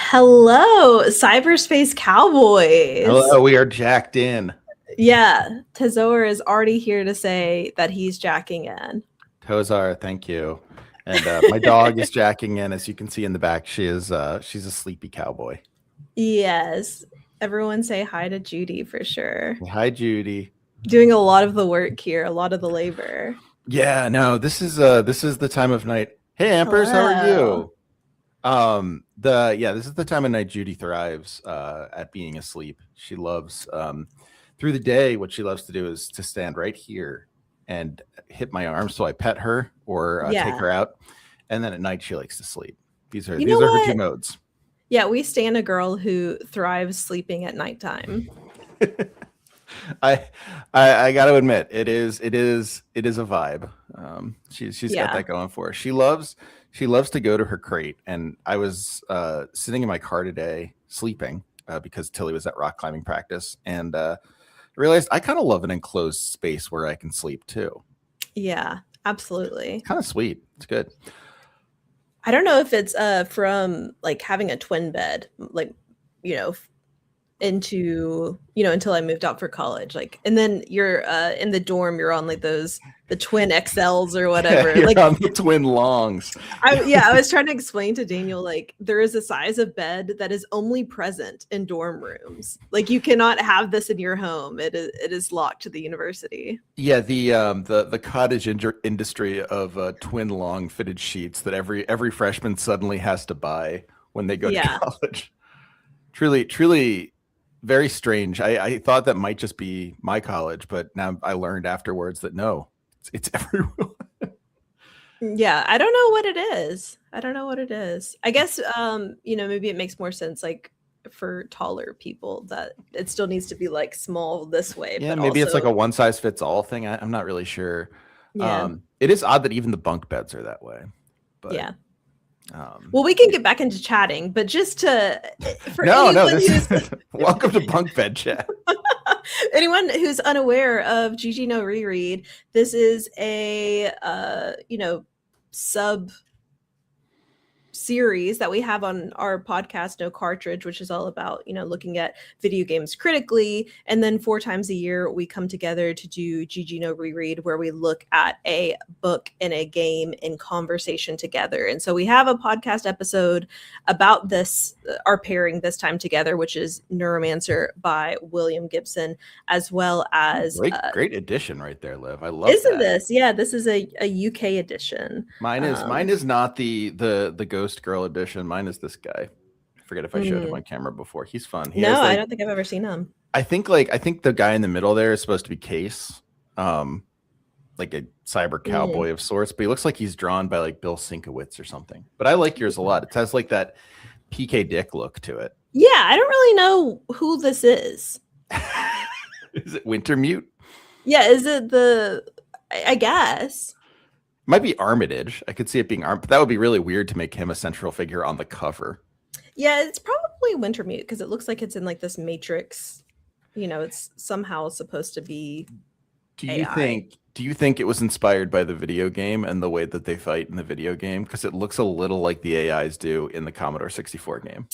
Hello, cyberspace cowboys. Hello, we are jacked in. Yeah, Tazor is already here to say that he's jacking in. Tozar, thank you. And my dog is jacking in, as you can see in the back. She's a sleepy cowboy. Yes, everyone say hi to Judy for sure. Hi, Judy. Doing a lot of the work here, a lot of the labor. Yeah, no, this is the time of night. Hey, Ampers, how are you? This is the time of night Judy thrives at being asleep. She loves through the day. What she loves to do is to stand right here and hit my arm, so I pet her or take her out, and then at night she likes to sleep. These are her two modes. Yeah, we stand a girl who thrives sleeping at nighttime. I got to admit, it is a vibe. She's got that going for her. She loves to go to her crate. And I was sitting in my car today sleeping because Tilly was at rock climbing practice, and realized I kind of love an enclosed space where I can sleep too. Yeah, absolutely. Kind of sweet. It's good. I don't know if it's from like having a twin bed, like, until I moved out for college, like, and then you're in the dorm, you're on like the twin XLs or whatever. You're like on the twin longs. I was trying to explain to Daniel, like, there is a size of bed that is only present in dorm rooms. Like, you cannot have this in your home. It is locked to the university. Yeah, the cottage industry of twin long fitted sheets that every freshman suddenly has to buy when they go to college. Truly very strange. I thought that might just be my college, but now I learned afterwards that no, it's everywhere. Yeah, I don't know what it is. I guess maybe it makes more sense like for taller people that it still needs to be like small this way. Yeah, but maybe also, it's like a one size fits all thing. I'm not really sure. Yeah. It is odd that even the bunk beds are that way. But yeah. Well, we can get back into chatting, but just welcome to Bunk Bed Chat. Anyone who's unaware of GGNoReread, this is a sub series that we have on our podcast, No Cartridge, which is all about looking at video games critically. And then 4 times a year we come together to do GGNoReread, where we look at a book and a game in conversation together. And so we have a podcast episode about this, our pairing this time together, which is Neuromancer by William Gibson, as well as great edition right there, Liv. I love isn't this? Yeah, this is a UK edition. Mine is not the Ghost Girl edition. Mine is this guy. I forget if I showed him on camera before. He's fun. I don't think I've ever seen him. I think the guy in the middle there is supposed to be Case, like a cyber cowboy of sorts, but he looks like he's drawn by like Bill Sienkiewicz or something. But I like yours a lot. It has like that PK Dick look to it. Yeah, I don't really know who this is. Is it Wintermute? Yeah, is it I guess. Might be Armitage. I could see it being but that would be really weird to make him a central figure on the cover. Yeah, it's probably Wintermute because it looks like it's in like this matrix. It's somehow supposed to be AI. Do you think it was inspired by the video game and the way that they fight in the video game? Because it looks a little like the AIs do in the Commodore 64 game.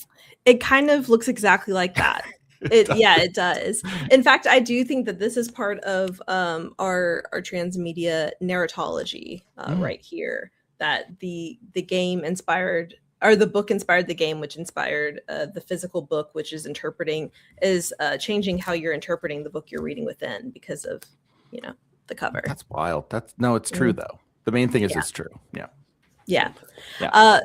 It kind of looks exactly like that. It does. In fact, I do think that this is part of our transmedia narratology right here. That the game inspired, or the book inspired the game, which inspired the physical book, which is changing how you're interpreting the book you're reading within because of the cover. That's wild. It's true though. The main thing is it's true. Yeah.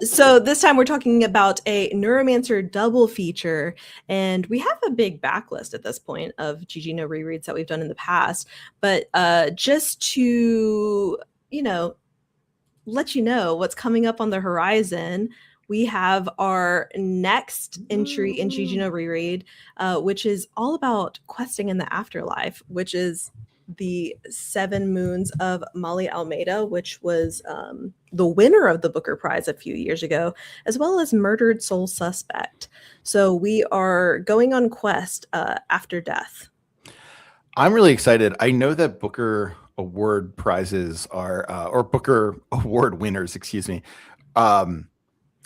So this time we're talking about a Neuromancer double feature, and we have a big backlist at this point of GGNoRereads that we've done in the past. But just to let you know what's coming up on the horizon, we have our next entry in GGNoReread, which is all about questing in the afterlife, which is the 7 Moons of Molly Almeida, which was the winner of the Booker Prize a few years ago, as well as Murdered Soul Suspect. So we are going on quest after death. I'm really excited. I know that Booker Award prizes are, or Booker Award winners, excuse me.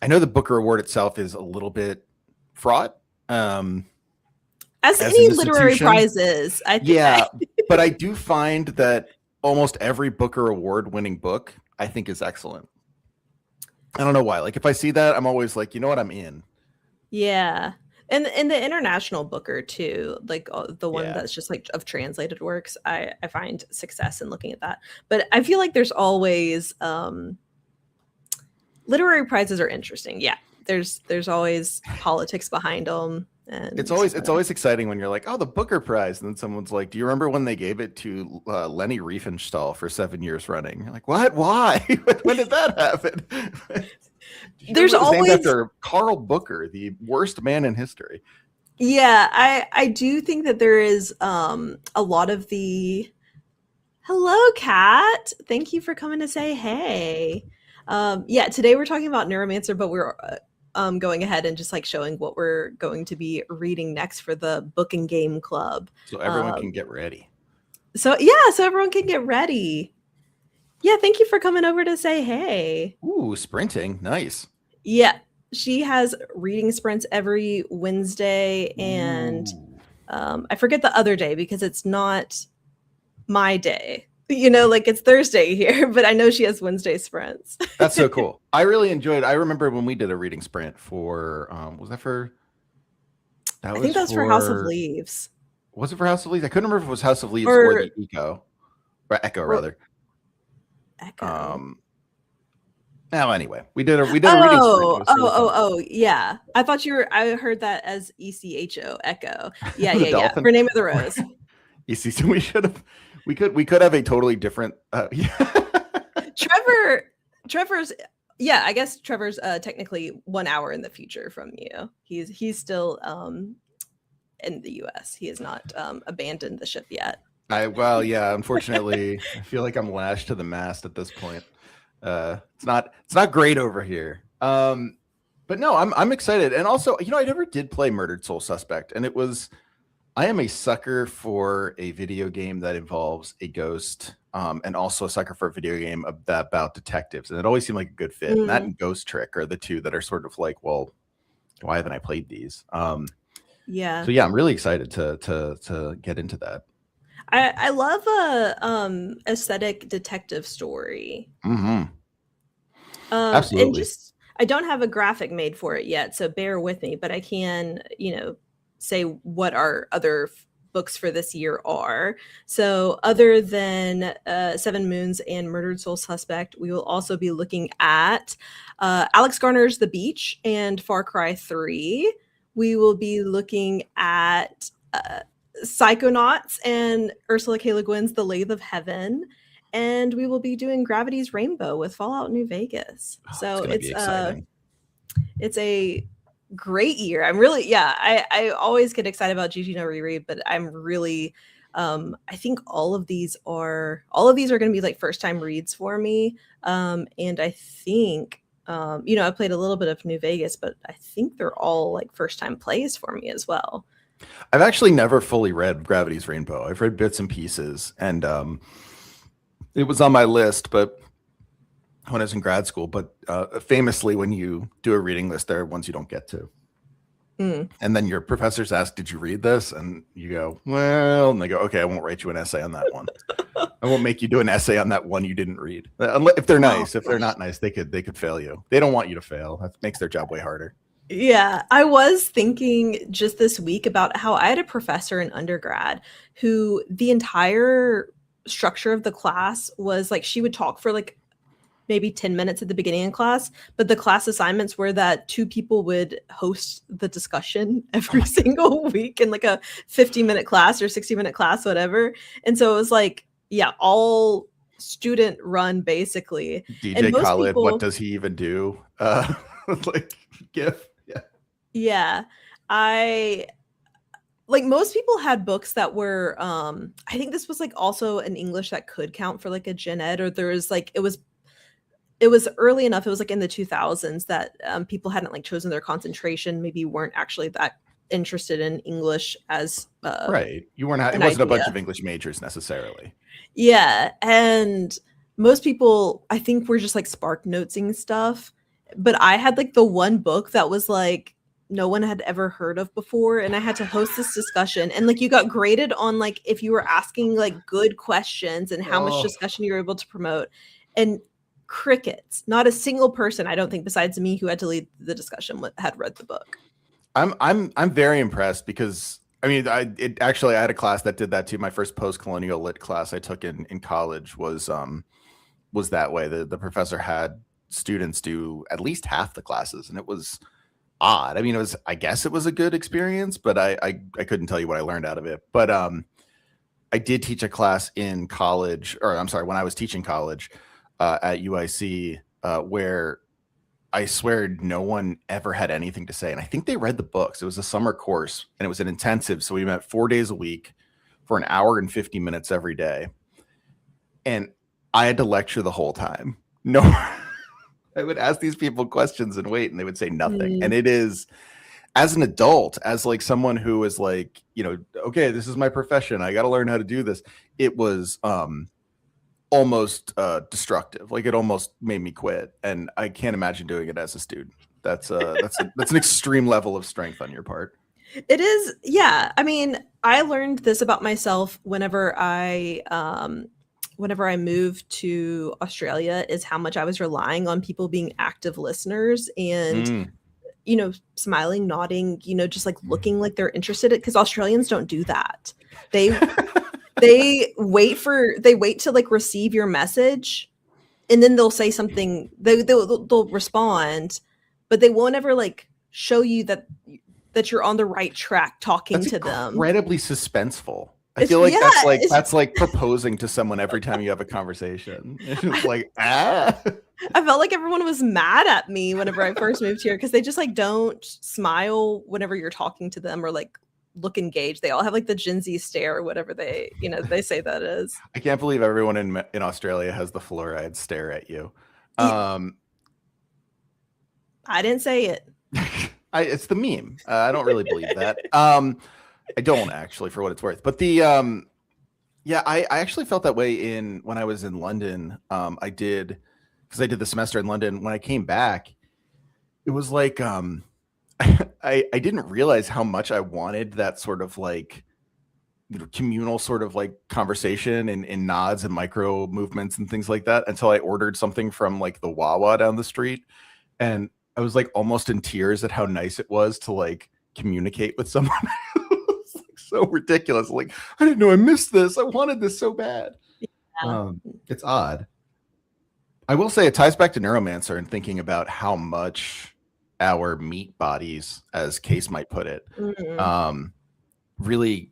I know the Booker Award itself is a little bit fraught. As As any an literary institution. prize is, I think. Yeah, but I do find that almost every Booker Award-winning book I think is excellent. I don't know why. Like if I see that, I'm always like, you know what, I'm in. Yeah. And the international Booker too, like the one Yeah. that's just like of translated works, I find success in looking at that. But I feel like there's always literary prizes are interesting. Yeah. There's always politics behind them. And It's always exciting when you're like, oh, the Booker Prize, and then someone's like, do you remember when they gave it to Leni Riefenstahl for 7 years running? You're like, what? Why? When did that happen? There's always named after Carl Booker, the worst man in history. Yeah, I do think that there is a lot of the hello, Kat. Thank you for coming to say hey. Yeah, today we're talking about Neuromancer, but we're going ahead and just like showing what we're going to be reading next for the book and game club. So everyone can get ready. So yeah, so everyone can get ready. Yeah, thank you for coming over to say hey. Ooh, sprinting. Nice. Yeah, she has reading sprints every Wednesday, and I forget the other day because it's not my day. You know, like it's Thursday here, but I know she has Wednesday sprints. That's so cool. I really enjoyed. I remember when we did a reading sprint for. Was that for? I think that was for House of Leaves. Was it for House of Leaves? I couldn't remember if it was House of Leaves or the Echo, or Echo rather. Echo. Now, anyway, we did a reading sprint. Yeah. I thought I heard that as ECHO, Echo. Yeah. For Name of the Rose. So we could have a totally different. Trevor's. Yeah, I guess Trevor's technically 1 hour in the future from you. He's still in the U.S. He has not abandoned the ship yet. Unfortunately, I feel like I'm lashed to the mast at this point. It's not great over here. But no, I'm excited. And also, I never did play Murdered Soul Suspect, and I am a sucker for a video game that involves a ghost, and also a sucker for a video game about detectives. And it always seemed like a good fit. And that and Ghost Trick are the two that are sort of like, well, why haven't I played these? Yeah. So yeah, I'm really excited to get into that. I love a aesthetic detective story. Mm-hmm. Absolutely. And I don't have a graphic made for it yet, so bear with me. But I can, say what our other books for this year are. So other than Seven Moons and Murdered Soul Suspect, we will also be looking at Alex Garner's The Beach and Far Cry 3. We will be looking at Psychonauts and Ursula K. Le Guin's The Lathe of Heaven. And we will be doing Gravity's Rainbow with Fallout New Vegas. So it's a great year. I'm really, I always get excited about GGNoReread, but I'm really, I think all of these are going to be like first time reads for me. And I think, I played a little bit of New Vegas, but I think they're all like first time plays for me as well. I've actually never fully read Gravity's Rainbow. I've read bits and pieces, and it was on my list, but when I was in grad school. But famously, when you do a reading list, there are ones you don't get to. And then your professors ask, did you read this? And you go, well, and they go, okay, I won't write you an essay on that one. I won't make you do an essay on that one you didn't read. If they're nice. If they're not nice, they could fail you. They don't want you to fail. That makes their job way harder. Yeah, I was thinking just this week about how I had a professor in undergrad who the entire structure of the class was like she would talk for like maybe 10 minutes at the beginning of class, but the class assignments were that two people would host the discussion every single week in like a 50-minute class or 60-minute class, whatever. And so it was like, all student run basically. DJ Khaled, what does he even do? Like GIF. Yeah. Like most people had books that were, I think this was like also an English that could count for like a gen ed, or there was like, it was early enough. It was like in the 2000s that people hadn't like chosen their concentration, maybe weren't actually that interested in English as right. You weren't. It wasn't a bunch of English majors necessarily. Yeah, and most people, I think, were just like spark notesing stuff. But I had like the one book that was like no one had ever heard of before, and I had to host this discussion, and like you got graded on like if you were asking like good questions and how much discussion you were able to promote, and crickets. Not a single person, I don't think, besides me who had to lead the discussion had read the book. I'm very impressed because I mean I had a class that did that too. My first post-colonial lit class I took in college was that way. The professor had students do at least half the classes, and it was odd. I mean, I guess it was a good experience, but I couldn't tell you what I learned out of it. But I did teach a class in college, or I'm sorry, when I was teaching college at UIC, where I swear no one ever had anything to say. And I think they read the books. It was a summer course and it was an intensive. So we met 4 days a week for an hour and 50 minutes every day. And I had to lecture the whole time. No, I would ask these people questions and wait, and they would say nothing. And it is, as an adult, as like someone who is like, you know, okay, this is my profession, I got to learn how to do this. It was almost destructive. Like it almost made me quit, and I can't imagine doing it as a student. That's an extreme level of strength on your part. It is, yeah. I mean, I learned this about myself whenever I moved to Australia, is how much I was relying on people being active listeners and, you know, smiling, nodding, you know, just like looking like they're interested, because Australians don't do that. They wait to like receive your message, and then they'll say something, they'll respond, but they won't ever like show you that you're on the right track talking to them. Incredibly suspenseful. I feel like that's like proposing to someone every time you have a conversation. It's like, I felt like everyone was mad at me whenever I first moved here, because they just like don't smile whenever you're talking to them or like look engaged. They all have like the Gen Z stare or whatever they say that is. I can't believe everyone in Australia has the fluoride stare at you. I didn't say it. It's the meme. I don't really believe that. I don't actually, for what it's worth. But the I actually felt that way when I was in London. I did the semester in London. When I came back, it was like I didn't realize how much I wanted that sort of like, you know, communal sort of like conversation and nods and micro movements and things like that, until I ordered something from like the Wawa down the street, and I was like almost in tears at how nice it was to like communicate with someone. It's like so ridiculous. Like, I didn't know I missed this. I wanted this so bad. Yeah. It's odd. I will say it ties back to Neuromancer and thinking about how much our meat bodies, as Case might put it, really,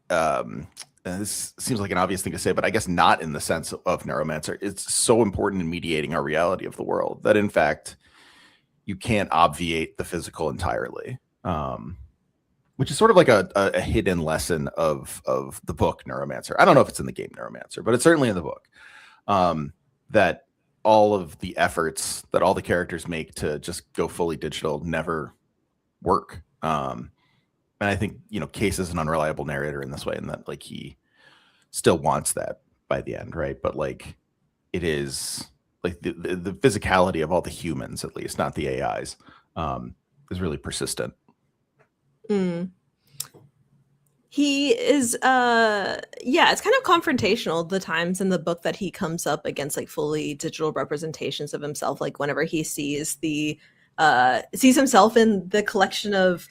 this seems like an obvious thing to say, but I guess not in the sense of Neuromancer. It's so important in mediating our reality of the world that, in fact, you can't obviate the physical entirely, which is sort of like a hidden lesson of the book Neuromancer. I don't know if it's in the game Neuromancer, but it's certainly in the book, that all of the efforts that all the characters make to just go fully digital never work. And I think, you know, Case is an unreliable narrator in this way, in that like he still wants that by the end, right? But like it is like the physicality of all the humans, at least not the AIs, is really persistent. He is it's kind of confrontational, the times in the book that he comes up against like fully digital representations of himself, like whenever he sees himself in the collection of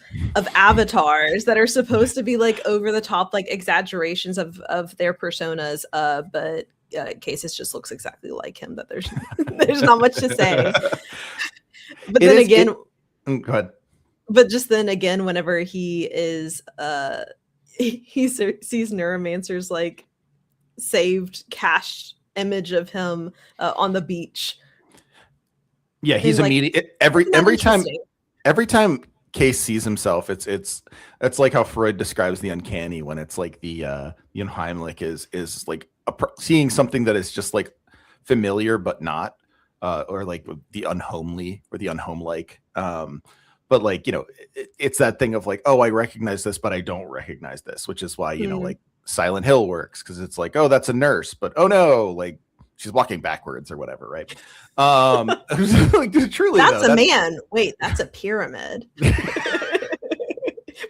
avatars that are supposed to be like over the top, like exaggerations of their personas, but Cases just looks exactly like him, that there's not much to say. But then again, go ahead. But just then again, whenever he is he sees Neuromancer's like saved cache image of him on the beach. Yeah, he's immediate every time Case sees himself, it's like how Freud describes the uncanny, when it's like the Heimlich is like seeing something that is just like familiar but not, or like the unhomely or the unhomelike. But like, you know, it's that thing of like, oh, I recognize this, but I don't recognize this, which is why, you know, like Silent Hill works, because it's like, oh, that's a nurse, but oh no, like she's walking backwards or whatever, right? Like, truly, that's a man. Wait, that's a pyramid.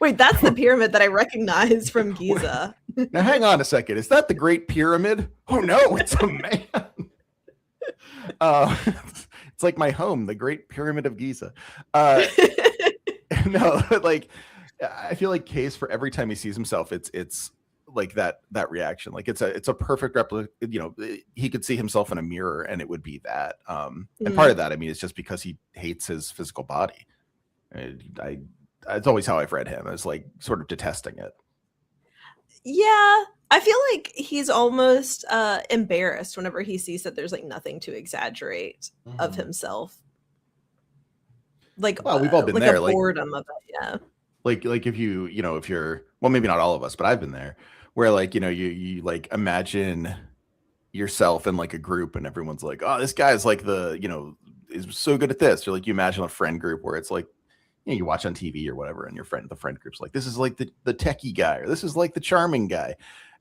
Wait, that's the pyramid that I recognize from Giza. Now, hang on a second. Is that the Great Pyramid? Oh no, it's a man. It's like my home, the Great Pyramid of Giza. No, like I feel like Case, for every time he sees himself, it's like that reaction. Like it's a perfect replica. You know, he could see himself in a mirror and it would be that. And part of that, I mean, is just because he hates his physical body. It's always how I've read him, as like sort of detesting it. Yeah, I feel like he's almost embarrassed whenever he sees that there's like nothing to exaggerate of himself. Like, well, we've all been like there. A boredom of it, yeah. Like if you're, well, maybe not all of us, but I've been there, where like, you know, you like imagine yourself in like a group and everyone's like, oh, this guy's like is so good at this. Or like you imagine a friend group where it's like, you know, you watch on TV or whatever, and the friend group's like, this is like the techie guy, or this is like the charming guy.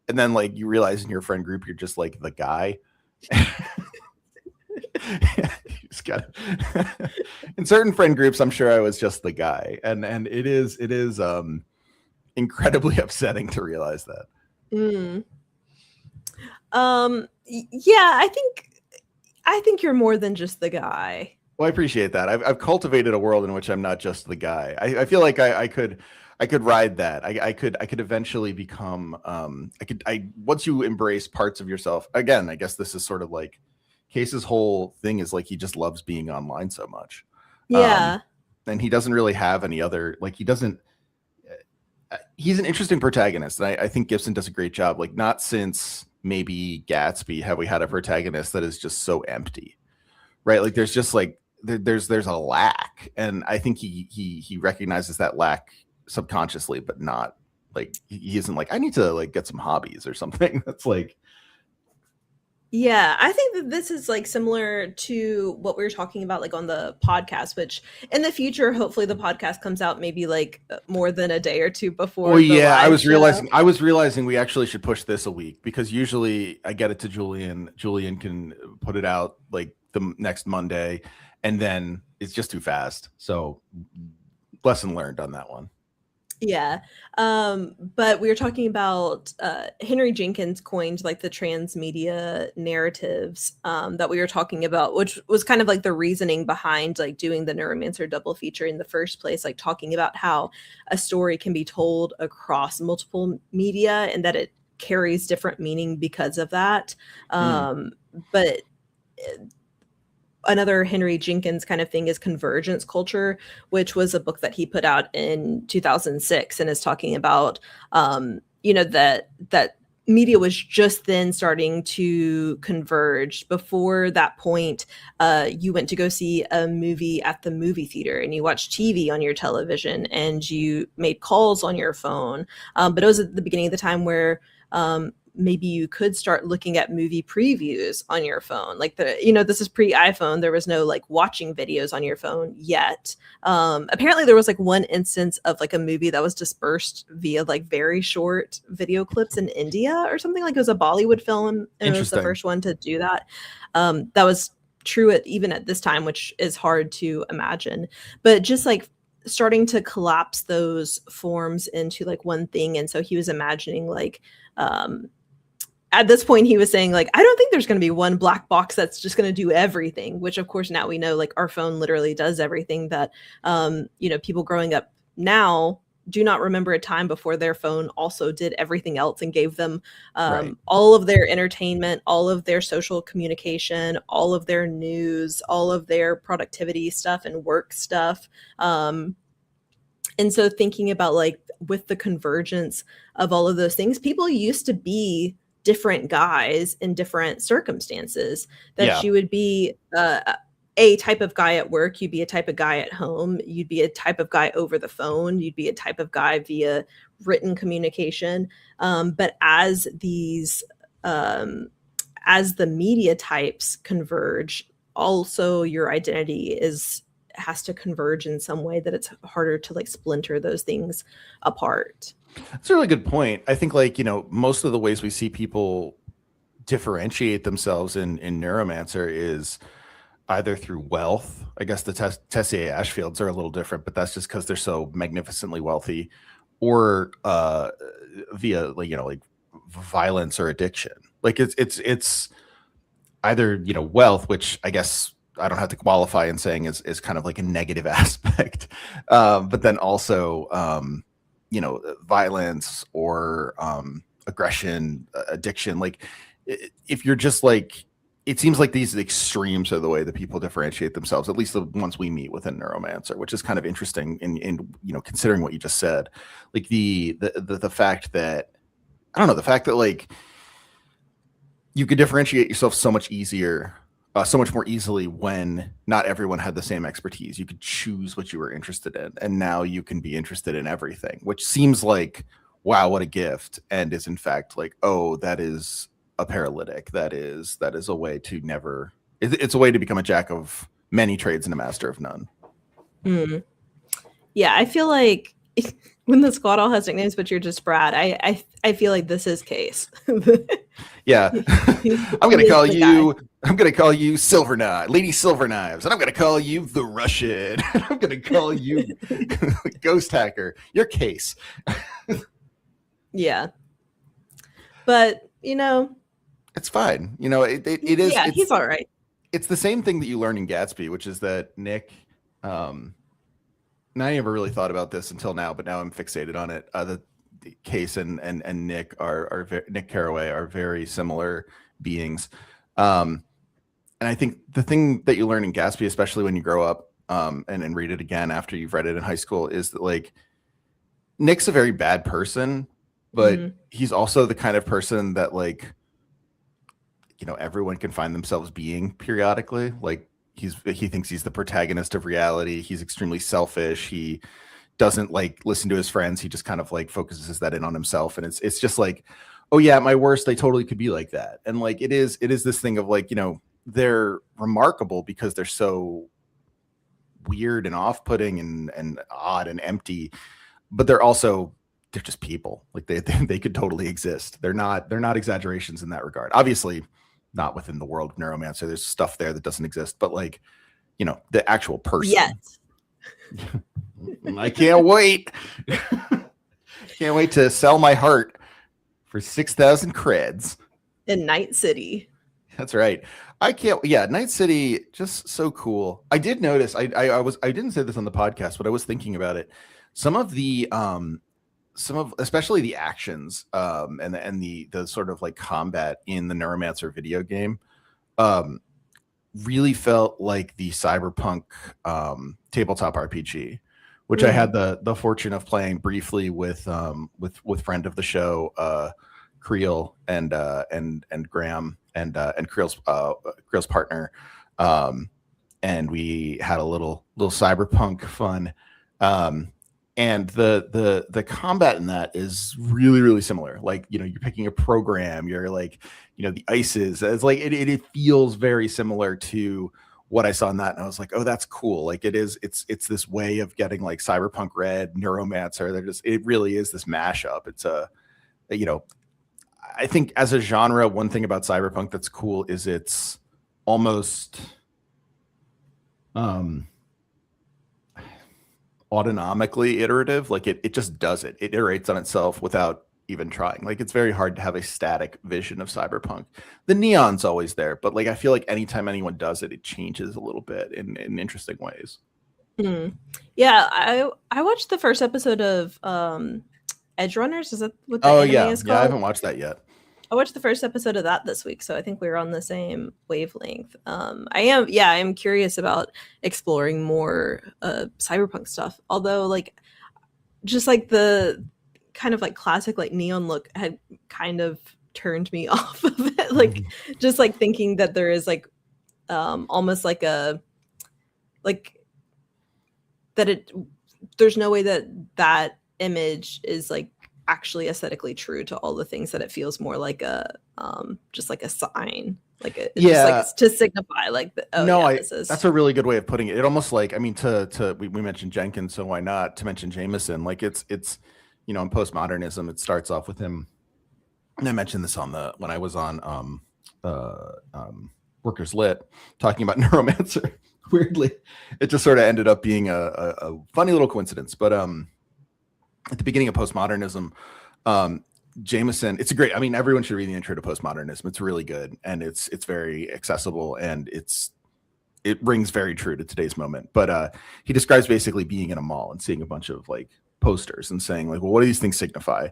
And then like you realize in your friend group, you're just like the guy. You just got in certain friend groups, I'm sure I was just the guy. And it is incredibly upsetting to realize that. Yeah, I think you're more than just the guy. Well, I appreciate that. I've cultivated a world in which I'm not just the guy. I feel like I could ride that. I could eventually become once you embrace parts of yourself. Again, I guess this is sort of like Case's whole thing is like he just loves being online so much. Yeah. And he doesn't really have any other, like he's an interesting protagonist. And I think Gibson does a great job. Like not since maybe Gatsby have we had a protagonist that is just so empty, right? Like there's just like, there's a lack. And I think he recognizes that lack subconsciously, but not like, he isn't like, I need to like get some hobbies or something. That's like, yeah, I think that this is like similar to what we were talking about like on the podcast, which in the future, hopefully the podcast comes out maybe like more than a day or two before. Oh yeah, I was realizing we actually should push this a week, because usually I get it to Julian. Julian can put it out like the next Monday, and then it's just too fast. So lesson learned on that one. Yeah. But we were talking about Henry Jenkins coined like the transmedia narratives that we were talking about, which was kind of like the reasoning behind like doing the Neuromancer double feature in the first place, like talking about how a story can be told across multiple media and that it carries different meaning because of that. But another Henry Jenkins kind of thing is Convergence Culture, which was a book that he put out in 2006 and is talking about, that media was just then starting to converge. Before that point, you went to go see a movie at the movie theater and you watched TV on your television and you made calls on your phone. But it was at the beginning of the time where maybe you could start looking at movie previews on your phone. Like this is pre-iPhone. There was no like watching videos on your phone yet. Apparently there was like one instance of like a movie that was dispersed via like very short video clips in India or something. Like it was a Bollywood film and it was the first one to do that. That was true even at this time, which is hard to imagine. But just like starting to collapse those forms into like one thing. And so he was imagining like, at this point, he was saying, like, I don't think there's going to be one black box that's just going to do everything, which, of course, now we know, like, our phone literally does everything that, people growing up now do not remember a time before their phone also did everything else and gave them all of their entertainment, all of their social communication, all of their news, all of their productivity stuff and work stuff. And so thinking about, like, with the convergence of all of those things, people used to be different guys in different circumstances. That you would be a type of guy at work, you'd be a type of guy at home, you'd be a type of guy over the phone, you'd be a type of guy via written communication. But as these as the media types converge, also your identity has to converge in some way that it's harder to like splinter those things apart. That's a really good point. I think, like, most of the ways we see people differentiate themselves in Neuromancer is either through wealth. I guess the Tessier Ashfields are a little different, but that's just because they're so magnificently wealthy, or via like violence or addiction. Like it's either wealth, which I guess I don't have to qualify in saying is kind of like a negative aspect, but then also violence or aggression, addiction. Like if you're just like, it seems like these extremes are the way that people differentiate themselves, at least the ones we meet within Neuromancer, which is kind of interesting in considering what you just said. Like the fact that, I don't know, the fact that like you could differentiate yourself so much easier, so much more easily when not everyone had the same expertise. You could choose what you were interested in, and now you can be interested in everything, which seems like, wow, what a gift, and is in fact like, oh, that is a paralytic. That is a way to never. It's a way to become a jack of many trades and a master of none. Mm. Yeah, I feel like when the squad all has nicknames, but you're just Brad. I feel like this is Case. Yeah, I'm gonna call you. I'm gonna call you Silver Knife, Lady Silver Knives, and I'm gonna call you the Russian. I'm gonna call you Ghost Hacker. Your Case. Yeah, but it's fine. It is. Yeah, he's all right. It's the same thing that you learn in Gatsby, which is that Nick. I never really thought about this until now, but now I'm fixated on it. The Case and Nick Nick Carraway are very similar beings, and I think the thing that you learn in Gatsby, especially when you grow up and read it again after you've read it in high school, is that like Nick's a very bad person, but he's also the kind of person that like everyone can find themselves being periodically. Like he thinks he's the protagonist of reality. He's extremely selfish. He doesn't like listen to his friends. He just kind of like focuses that in on himself. And it's just like, oh yeah, at my worst, I totally could be like that. And like, it is this thing of like, they're remarkable because they're so weird and off-putting and odd and empty, but they're just people. Like they could totally exist. They're not exaggerations in that regard. Obviously not within the world of Neuromancer. There's stuff there that doesn't exist, but like, the actual person. Yes. I can't wait. Can't wait to sell my heart for 6,000 creds in Night City. That's right. I can't. Yeah, Night City, just so cool. I did notice. I didn't say this on the podcast, but I was thinking about it. Some of especially the actions and the sort of like combat in the Neuromancer video game really felt like the cyberpunk tabletop RPG, which I had the fortune of playing briefly with friend of the show Creel and Graham and Creel's partner, and we had a little cyberpunk fun. And the combat in that is really, really similar. Like, you're picking a program, you're like, the ICEs. It's like, it feels very similar to what I saw in that. And I was like, oh, that's cool. Like it's this way of getting like Cyberpunk Red, Neuromancer. It really is this mashup. It's I think as a genre, one thing about cyberpunk that's cool is it's almost, autonomically iterative. Like it just does it. It iterates on itself without even trying. Like it's very hard to have a static vision of cyberpunk. The neon's always there, but like I feel like anytime anyone does it, it changes a little bit in interesting ways. Yeah, I watched the first episode of Edge Runners. Is that what the anime is called? Yeah, I haven't watched that yet. I watched the first episode of that this week, so I think we were on the same wavelength. I am curious about exploring more cyberpunk stuff. Although, like, just like the kind of like classic like neon look had kind of turned me off of it. Like, just like thinking that there is like almost like a there's no way that image is like actually aesthetically true to all the things that it feels more like a just like a sign, like just like to signify like that's a really good way of putting it. It almost like, I mean, we mentioned Jenkins, so why not to mention Jameson? Like it's in postmodernism, it starts off with him, and I mentioned this when I was on Workers Lit, talking about Neuromancer. Weirdly, it just sort of ended up being a funny little coincidence. But at the beginning of postmodernism, Jameson, it's a great, I mean, everyone should read the intro to postmodernism. It's really good, and it's very accessible, and it rings very true to today's moment. But he describes basically being in a mall and seeing a bunch of like posters and saying like, well, what do these things signify?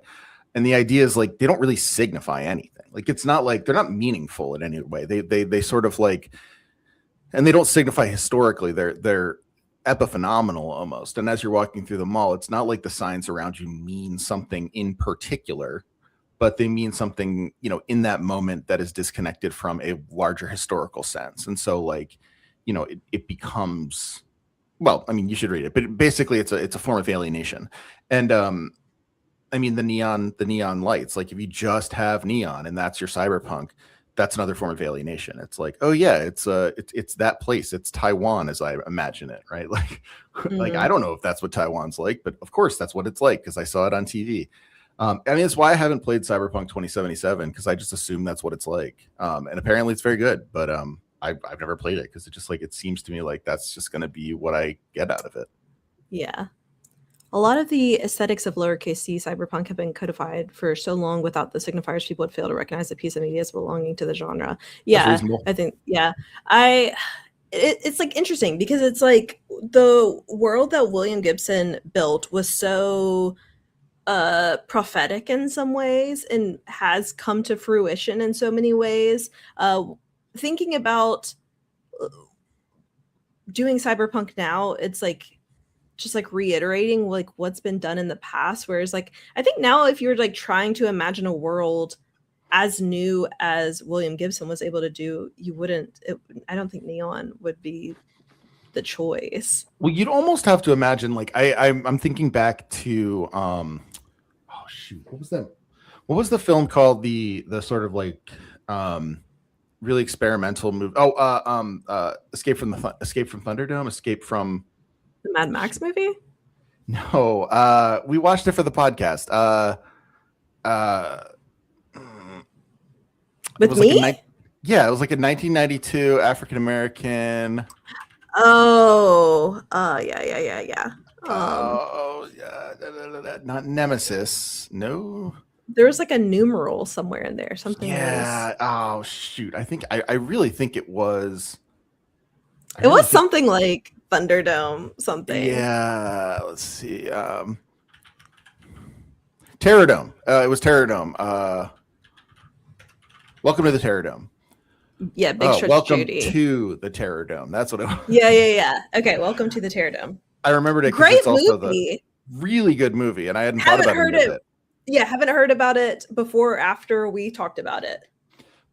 And the idea is like, they don't really signify anything. Like, it's not like, they're not meaningful in any way. They sort of like, and they don't signify historically. They're epiphenomenal almost. And as you're walking through the mall, it's not like the signs around you mean something in particular, but they mean something, you know, in that moment that is disconnected from a larger historical sense. And so like, you know, it becomes, well, I mean, you should read it, but basically it's a form of alienation. And I mean, the neon lights, like if you just have neon and that's your cyberpunk, that's another form of alienation. It's like, oh yeah, it's that place. It's Taiwan as I imagine it, right? Like, like I don't know if that's what Taiwan's like, but of course that's what it's like because I saw it on TV. I mean, it's why I haven't played Cyberpunk 2077 because I just assume that's what it's like. And apparently it's very good, but I've never played it because it just like, it seems to me like that's just going to be what I get out of it. Yeah. A lot of the aesthetics of lowercase c cyberpunk have been codified for so long without the signifiers. People would fail to recognize the piece of media as belonging to the genre. Yeah, I think, yeah. It's like interesting because it's like the world that William Gibson built was so prophetic in some ways and has come to fruition in so many ways. Thinking about doing cyberpunk now, it's like just like reiterating like what's been done in the past, whereas like I think now if you're like trying to imagine a world as new as William Gibson was able to do, you wouldn't, I don't think neon would be the choice. Well, you'd almost have to imagine like I'm thinking back to oh shoot, what was the film called, the sort of like really experimental movie? Escape from Thunderdome, Escape from the Mad Max movie? No, we watched it for the podcast. With me? Like it was like a 1992 African American. Oh, yeah. Oh, yeah. Not Nemesis. No. There was like a numeral somewhere in there. Something. Yeah. Oh, shoot. I think I really think it was. It was something like Thunderdome, something. Yeah. Let's see. Terrordome. It was Terrordome. Welcome to the Terrordome. Yeah, big stretch welcome Judy. To the Terrordome. That's what it was. Yeah. Okay, welcome to the Terrordome. I remembered it. Great it's also movie. The really good movie, and I hadn't thought about it. Yeah, haven't heard about it before or after we talked about it.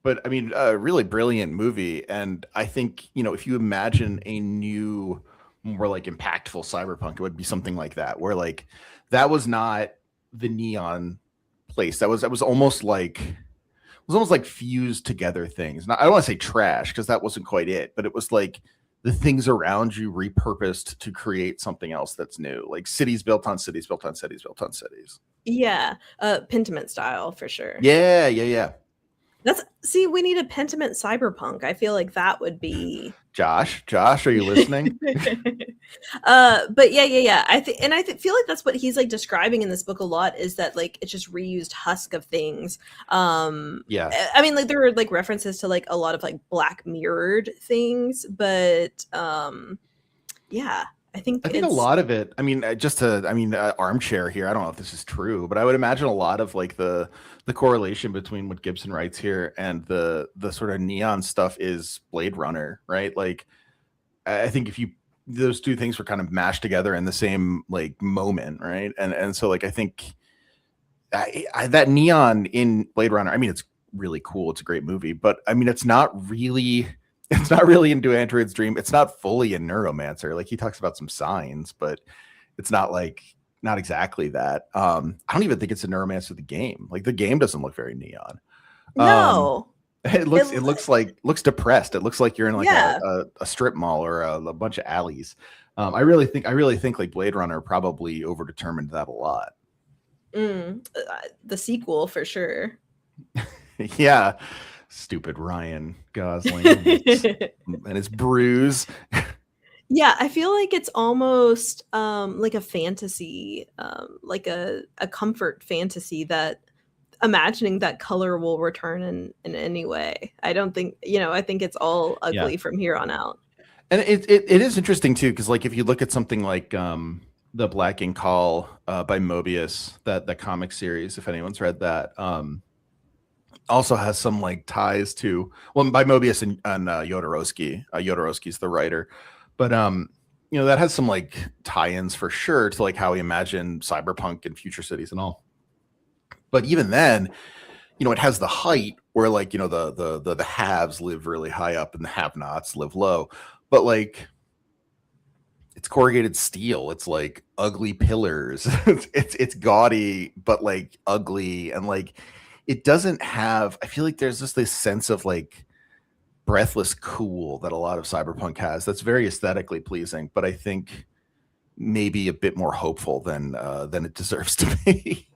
But I mean, a really brilliant movie, and I think, you know, if you imagine a new, more like impactful cyberpunk, it would be something like that, where like that was not the neon place. That was almost like fused together things. Now, I don't want to say trash because that wasn't quite it, but it was like the things around you repurposed to create something else that's new, like cities built on cities, built on cities, built on cities. Yeah, Pentiment style for sure. Yeah. We need a Pentiment cyberpunk. I feel like that would be Josh, are you listening? But yeah. I feel like that's what he's like describing in this book a lot, is that like it's just reused husk of things. Yeah. I mean, like there are like references to like a lot of like Black Mirrored things, but yeah. I think a lot of it, I mean, armchair here, I don't know if this is true, but I would imagine a lot of like the correlation between what Gibson writes here and the sort of neon stuff is Blade Runner, right? Like, I think if those two things were kind of mashed together in the same like moment, right? And so like, I think that neon in Blade Runner, I mean, it's really cool. It's a great movie, but I mean, it's not really into Android's Dream. It's not fully in Neuromancer. Like he talks about some signs, but it's not exactly that. I don't even think it's a Neuromancer the game. Like the game doesn't look very neon. No. It looks depressed. It looks like you're in like a strip mall or a bunch of alleys. I really think like Blade Runner probably overdetermined that a lot. The sequel for sure. Yeah. Stupid Ryan Gosling and his bruise. Yeah, I feel like it's almost like a fantasy, like a comfort fantasy, that imagining that color will return in any way. I don't think, I think it's all ugly from here on out. And it is interesting too, because like if you look at something like the Black Ink Call by Mobius, that comic series, if anyone's read that, also has some like ties to, well, by Mobius and Jodorowsky. Jodorowsky's the writer, but that has some like tie-ins for sure to like how we imagine cyberpunk and future cities and all. But even then, it has the height where like the haves live really high up and the have-nots live low. But like, it's corrugated steel. It's like ugly pillars. it's gaudy, but like ugly, and like it doesn't have. I feel like there's just this sense of like breathless cool that a lot of cyberpunk has. That's very aesthetically pleasing, but I think maybe a bit more hopeful than it deserves to be.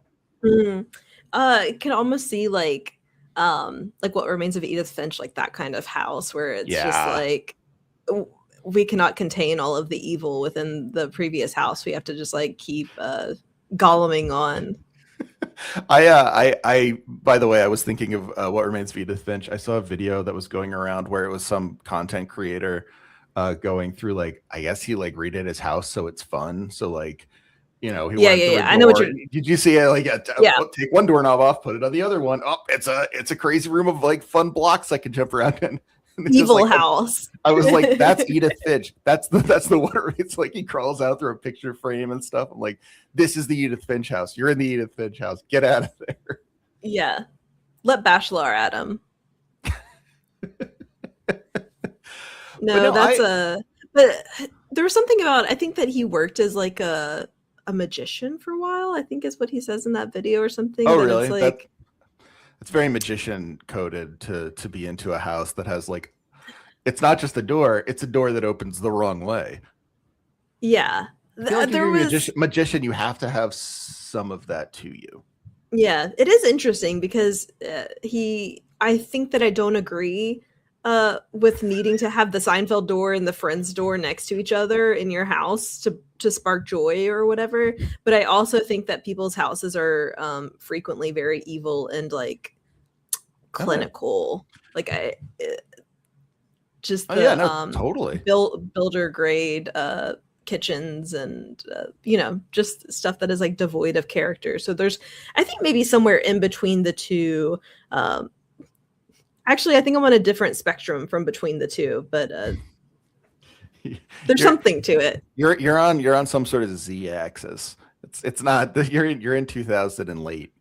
I can almost see like What Remains of Edith Finch, like that kind of house where it's just like, we cannot contain all of the evil within the previous house. We have to just like keep goleming on. I by the way, I was thinking of What Remains of Edith Finch. I saw a video that was going around where it was some content creator going through, like, I guess he like redid his house so it's fun. So like, he I know what you're. Did you see it? Like, take one doorknob off, put it on the other one. Oh, it's a crazy room of like fun blocks I can jump around in. Evil like, house. I was like, that's Edith Finch. That's the one. It's like he crawls out through a picture frame and stuff. I'm like, this is the Edith Finch house. You're in the Edith Finch house. Get out of there. Yeah. Let Bachelor at him. But there was something about, I think that he worked as like a magician for a while, I think is what he says in that video or something. Oh, really? It's like, it's very magician coded to be into a house that has like, it's not just a door, it's a door that opens the wrong way. Yeah. Like there was magician, you have to have some of that to you. Yeah, it is interesting because I think that I don't agree with needing to have the Seinfeld door and the Friends door next to each other in your house to spark joy or whatever. But I also think that people's houses are frequently very evil and like clinical. Like totally builder grade kitchens and just stuff that is like devoid of character. So there's, I think maybe somewhere in between the two. Actually, I think I'm on a different spectrum from between the two, but there's something to it. You're on some sort of Z axis. It's not, you're in 2000 and late.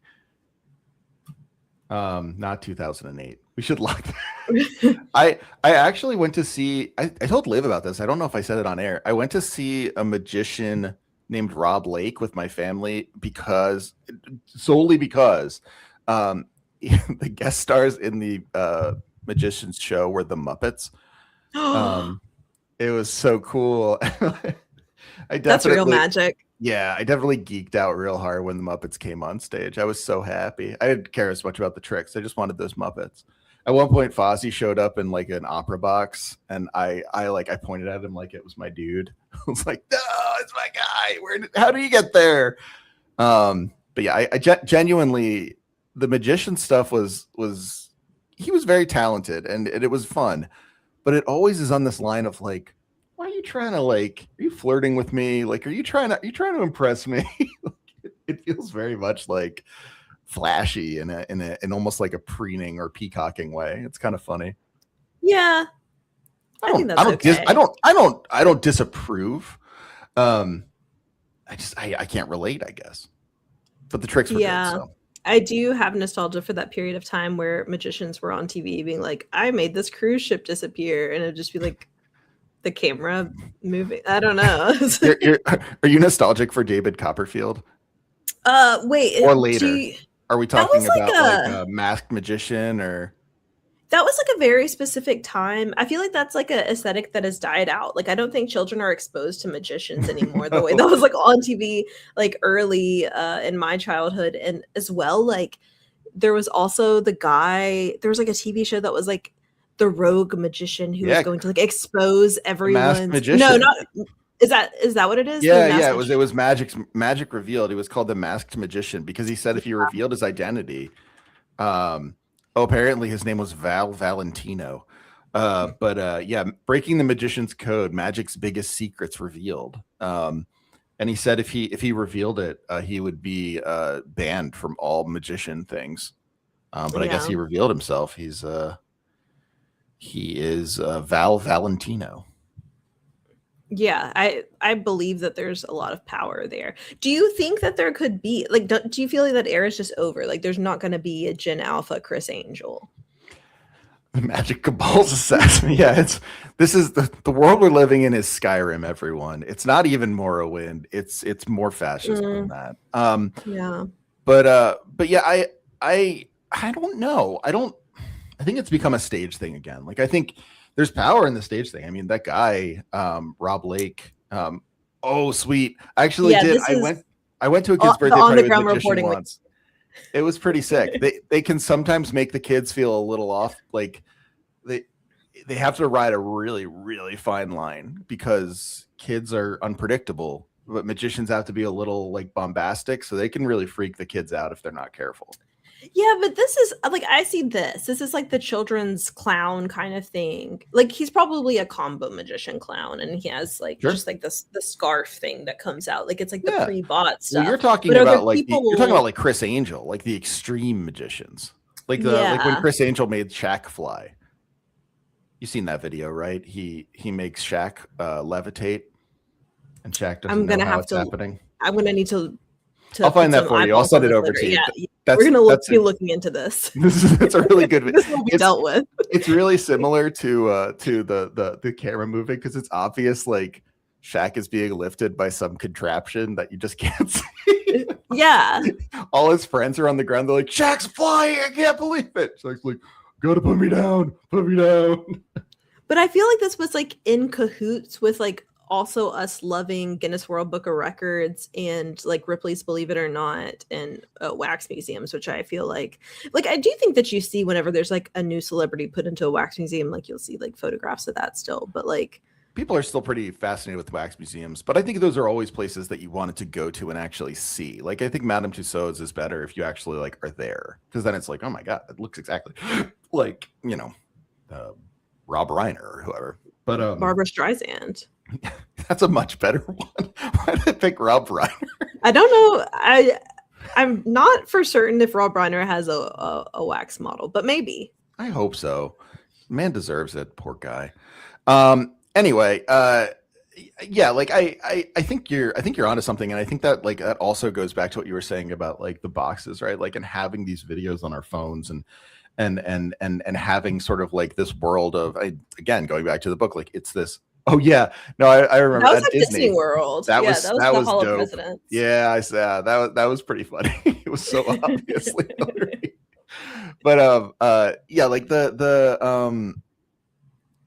Not 2008. We should lock that. I actually went to see, I told Liv about this. I don't know if I said it on air. I went to see a magician named Rob Lake with my family solely because the guest stars in the magician's show were the Muppets. It was so cool. That's real magic. Yeah, I definitely geeked out real hard when the Muppets came on stage. I was so happy. I didn't care as much about the tricks. I just wanted those Muppets. At one point, Fozzie showed up in like an opera box, and I pointed at him like it was my dude. I was like, "No, it's my guy. How did he get there?" But yeah, I genuinely, the magician stuff was he was very talented and it was fun, but it always is on this line of like, why are you trying to like, are you flirting with me? Like, are you trying to impress me? It feels very much like flashy in almost like a preening or peacocking way. It's kind of funny. Yeah. I think that's okay. I don't disapprove. I can't relate, I guess. But the tricks were good, so. I do have nostalgia for that period of time where magicians were on TV being like, I made this cruise ship disappear, and it'd just be like the camera moving. I don't know. Are you nostalgic for David Copperfield? Wait. Or later? Are we talking about like a masked magician or? That was like a very specific time. I feel like that's like an aesthetic that has died out. Like, I don't think children are exposed to magicians anymore the way that was like on TV, like early in my childhood. And as well, like there was also the guy, there was like a TV show that was like the rogue magician who was going to like expose everyone's magician. No, not is that what it is? Yeah, it was magic revealed. It was called the Masked Magician because he said if he revealed his identity, apparently his name was Valentino. Yeah, breaking the magician's code, magic's biggest secrets revealed. And he said if he revealed it, he would be banned from all magician things. But I guess he revealed himself. He is Valentino. Yeah, I believe that there's a lot of power there. Do you think that there could be like do you feel like that era is just over? Like there's not going to be a Gen Alpha Chris Angel? The Magic Cabal's assassin. Yeah, this is the world we're living in is Skyrim, everyone. It's not even Morrowind. It's more fascist than that. Yeah. But yeah, I don't know. I think it's become a stage thing again. Like I think there's power in the stage thing. I mean, that guy, Rob Lake. Oh, sweet. I actually did. I went to a kid's birthday party with Magician once. It was pretty sick. They can sometimes make the kids feel a little off. Like they have to ride a really, really fine line because kids are unpredictable, but magicians have to be a little like bombastic, so they can really freak the kids out if they're not careful. Yeah, but this is like I see this. This is like the children's clown kind of thing. Like he's probably a combo magician clown, and he has like just like the scarf thing that comes out. Like it's like the pre-bought stuff. Well, you're talking about like you're talking about like Chris Angel, like the extreme magicians, like like when Chris Angel made Shaq fly. You've seen that video, right? He makes Shaq levitate, and Shaq doesn't know how it's happening. I'm gonna need to I'll find that for you. I'll send it over to you. Yeah. We're gonna be looking into this. That's a really good video. This will be dealt with. It's really similar to the camera moving because it's obvious like Shaq is being lifted by some contraption that you just can't see. Yeah. All his friends are on the ground. They're like, Shaq's flying. I can't believe it. Shaq's like, gotta put me down. Put me down. But I feel like this was like in cahoots with like also us loving Guinness World Book of Records and like Ripley's Believe It or Not and wax museums, which I feel like I do think that you see whenever there's like a new celebrity put into a wax museum, like you'll see like photographs of that still, but like people are still pretty fascinated with wax museums, but I think those are always places that you wanted to go to and actually see. Like I think Madame Tussauds is better if you actually like are there, because then it's like, oh my god, it looks exactly like Rob Reiner or whoever. But Barbara Streisand. That's a much better one. Why did I pick Rob Reiner? I don't know. I'm not for certain if Rob Reiner has a wax model, but maybe. I hope so. Man deserves it. Poor guy. Anyway, yeah, like I think you're onto something, and I think that like that also goes back to what you were saying about like the boxes, right? Like and having these videos on our phones and having sort of like this world of again going back to the book, like it's this. Oh yeah, no, I remember that was at Disney World. That was the Hall dope. of Presidents. Yeah, I saw that was pretty funny. It was so obviously Hillary. But yeah, like the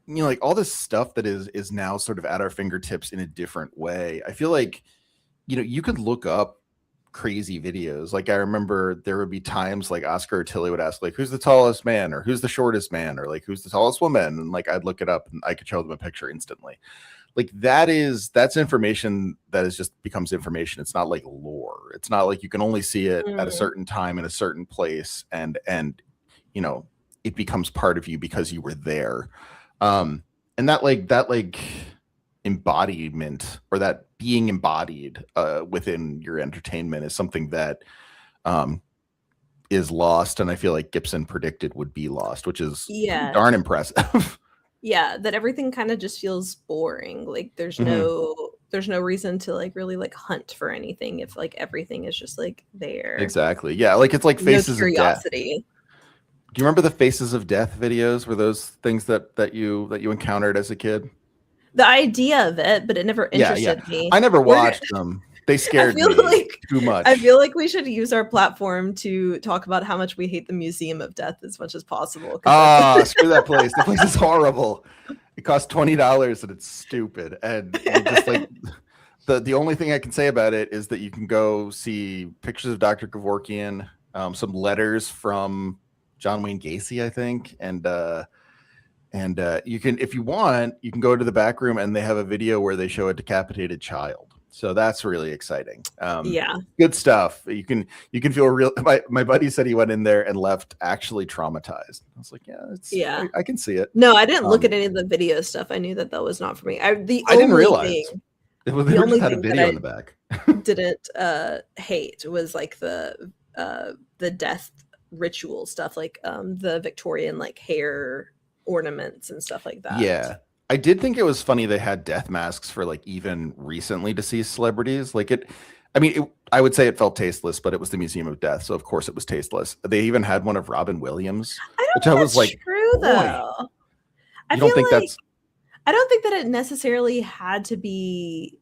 like all this stuff that is now sort of at our fingertips in a different way. I feel like you could look up crazy videos. Like I remember there would be times like Oscar or Tilly would ask like, who's the tallest man, or who's the shortest man, or like who's the tallest woman, and like I'd look it up and I could show them a picture instantly. Like that's information that is just becomes information. It's not like lore. It's not like you can only see it at a certain time in a certain place and it becomes part of you because you were there. And that embodiment, or that being embodied within your entertainment, is something that is lost, and I feel like Gibson predicted would be lost, which is darn impressive. Yeah, that everything kind of just feels boring. Like there's no reason to like really like hunt for anything if like everything is just like there. Exactly. Yeah, like it's like Faces of Death. Do you remember the Faces of Death videos? Were those things that you encountered as a kid? The idea of it, but it never interested me. I never watched them. They scared me too much. I feel like we should use our platform to talk about how much we hate the Museum of Death as much as possible. Screw that place. The place is horrible. It costs $20 and it's stupid. And just like the only thing I can say about it is that you can go see pictures of Dr. Kevorkian. some letters from John Wayne Gacy, I think, and you can, if you want, you can go to the back room and they have a video where they show a decapitated child. So that's really exciting. Yeah, good stuff. You can feel real. My buddy said he went in there and left actually traumatized. I was like, yeah, I can see it. No, I didn't look at any of the video stuff. I knew that was not for me. I didn't realize the only had a video in the back. Didn't hate was like the death ritual stuff, like the Victorian like hair ornaments and stuff like that. Yeah. I did think it was funny they had death masks for like even recently deceased celebrities. Like I would say it felt tasteless, but it was the Museum of Death, so of course it was tasteless. They even had one of Robin Williams, which I was like, true though. I don't think that it necessarily had to be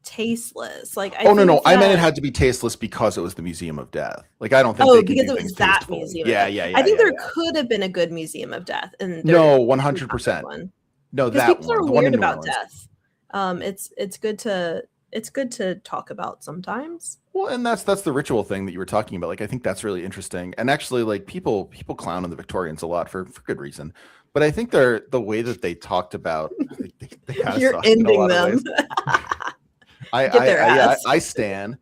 tasteless. Like, no, I meant it had to be tasteless because it was the Museum of Death. Like, I don't think because it was that museum. Yeah. I think there could have been a good Museum of Death, and no, 100%. No, that people are weird about death. It's good to talk about sometimes. Well, and that's the ritual thing that you were talking about. Like, I think that's really interesting. And actually, like people clown on the Victorians a lot for good reason. But I think the way that they talked about they you're ending them. I stand.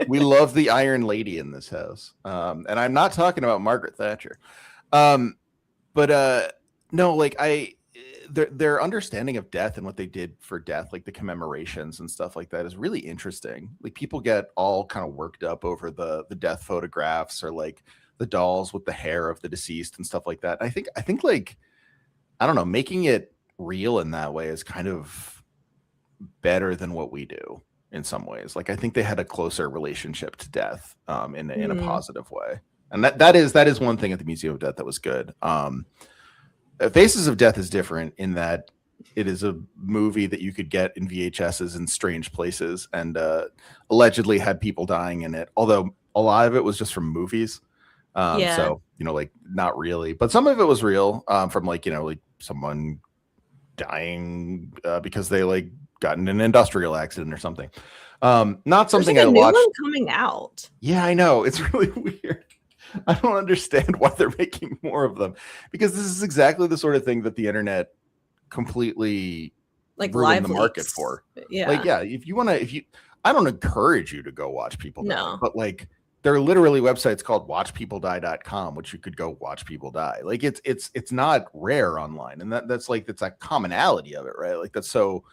We love the Iron Lady in this house, and I'm not talking about Margaret Thatcher. But no, like their understanding of death and what they did for death, like the commemorations and stuff like that, is really interesting. Like, people get all kind of worked up over the death photographs or like the dolls with the hair of the deceased and stuff like that. I think like, I don't know, making it real in that way is kind of better than what we do in some ways. Like, I think they had a closer relationship to death in a positive way. And that is one thing at the Museum of Death that was good. Faces of Death is different in that it is a movie that you could get in VHSs in strange places, and allegedly had people dying in it. Although a lot of it was just from movies. So, like, not really, but some of it was real, from like, like someone dying because they like got in an industrial accident or something. Not something I watched. New one coming out. Yeah, I know. It's really weird. I don't understand why they're making more of them, because this is exactly the sort of thing that the internet completely like ruined the market for. Yeah. Like, yeah, I don't encourage you to go watch people die, no. but like, there are literally websites called watchpeopledie.com, which you could go watch people die. Like, it's not rare online. And that's a commonality of it, right? Like, that's so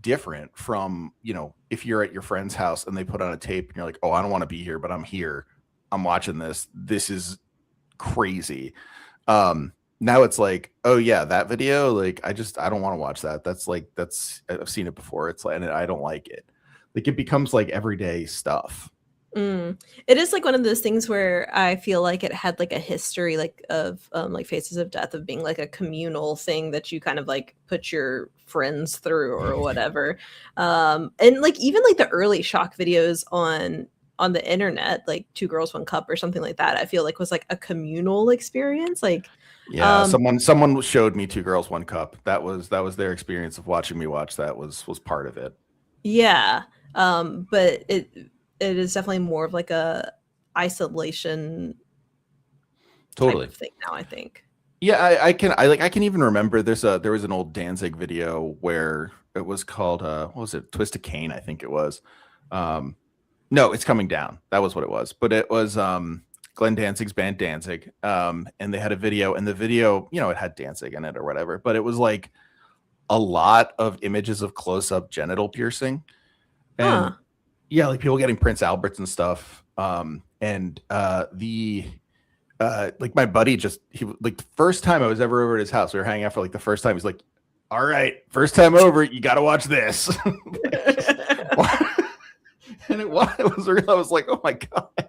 different from, if you're at your friend's house and they put on a tape and you're like, oh, I don't want to be here, but I'm here, I'm watching this is crazy. Now it's like, oh yeah, that video, like, I don't want to watch that. I've seen it before. It's like, and I don't like it. Like, it becomes like everyday stuff. It is like one of those things where I feel like it had like a history like of like Faces of Death of being like a communal thing that you kind of like put your friends through or whatever. And like even like the early shock videos on the internet, like Two Girls One Cup or something like that, I feel like was like a communal experience. Like, yeah, someone showed me Two Girls One Cup. That was their experience of watching me watch that was part of it. Yeah. But it is definitely more of like a isolation totally type of thing now, I think. Yeah, I can even remember there was an old Danzig video where it was called what was it, Twist of Cain, I think it was. No, It's Coming Down. That was what it was. But it was Glenn Danzig's band Danzig. And they had a video, and the video, it had Danzig in it or whatever, but it was like a lot of images of close-up genital piercing. And yeah, like people getting Prince Alberts and stuff. And like my buddy like the first time I was ever over at his house, we were hanging out for like the first time. He's like, all right, first time over, you got to watch this. And it was real. I was like, oh my God,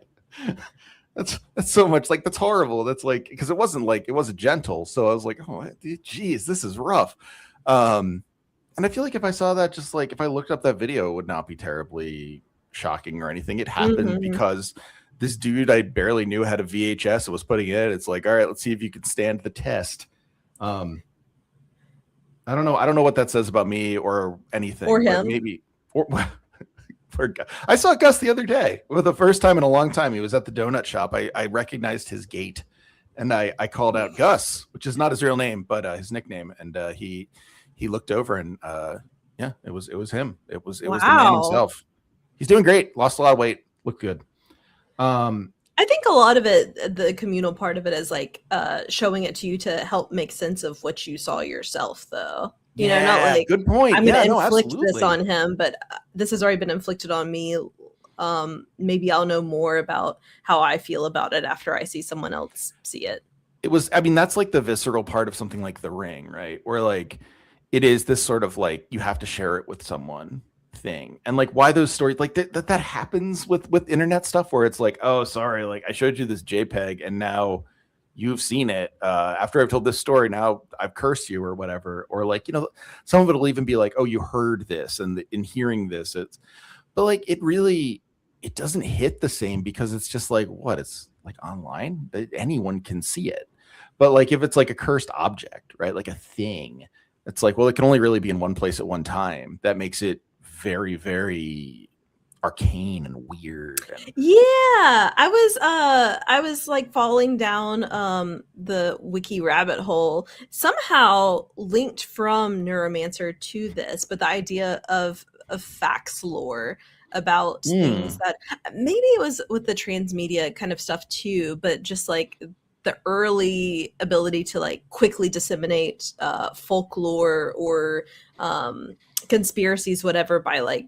that's so much. Like, that's horrible. That's like, because it wasn't gentle. So I was like, oh geez, this is rough. And I feel like if I saw that, just like if I looked up that video, it would not be terribly shocking or anything. It happened because this dude I barely knew had a VHS and was putting it in. It's like, all right, let's see if you can stand the test. I don't know what that says about me or anything. Or him. Maybe I saw Gus the other day for the first time in a long time. He was at the donut shop. I recognized his gait, and I called out Gus, which is not his real name, but his nickname. And he looked over, and yeah, it was him. It was the man himself. He's doing great. Lost a lot of weight. Looked good. I think a lot of it, the communal part of it, is like showing it to you to help make sense of what you saw yourself, though. You know, not like, good point. I'm going to inflict this on him, but this has already been inflicted on me. Maybe I'll know more about how I feel about it after I see someone else see it. It was, I mean, that's like the visceral part of something like The Ring, right? Where like it is this sort of like you have to share it with someone thing. And like why those stories like that happens with internet stuff where it's like, oh, sorry, like I showed you this JPEG and now you've seen it after I've told this story. Now I've cursed you or whatever. Or like, you know, some of it will even be like, oh, you heard this, and in hearing this, it's, but like it doesn't hit the same because it's just like, what, it's like online, anyone can see it. But like if it's like a cursed object, right, like a thing, it's like, well, it can only really be in one place at one time. That makes it very, very arcane and weird. Yeah, I was like falling down the wiki rabbit hole, somehow linked from Neuromancer to this, but the idea of fax lore about things that maybe it was with the transmedia kind of stuff too, but just like the early ability to like quickly disseminate folklore or conspiracies, whatever, by like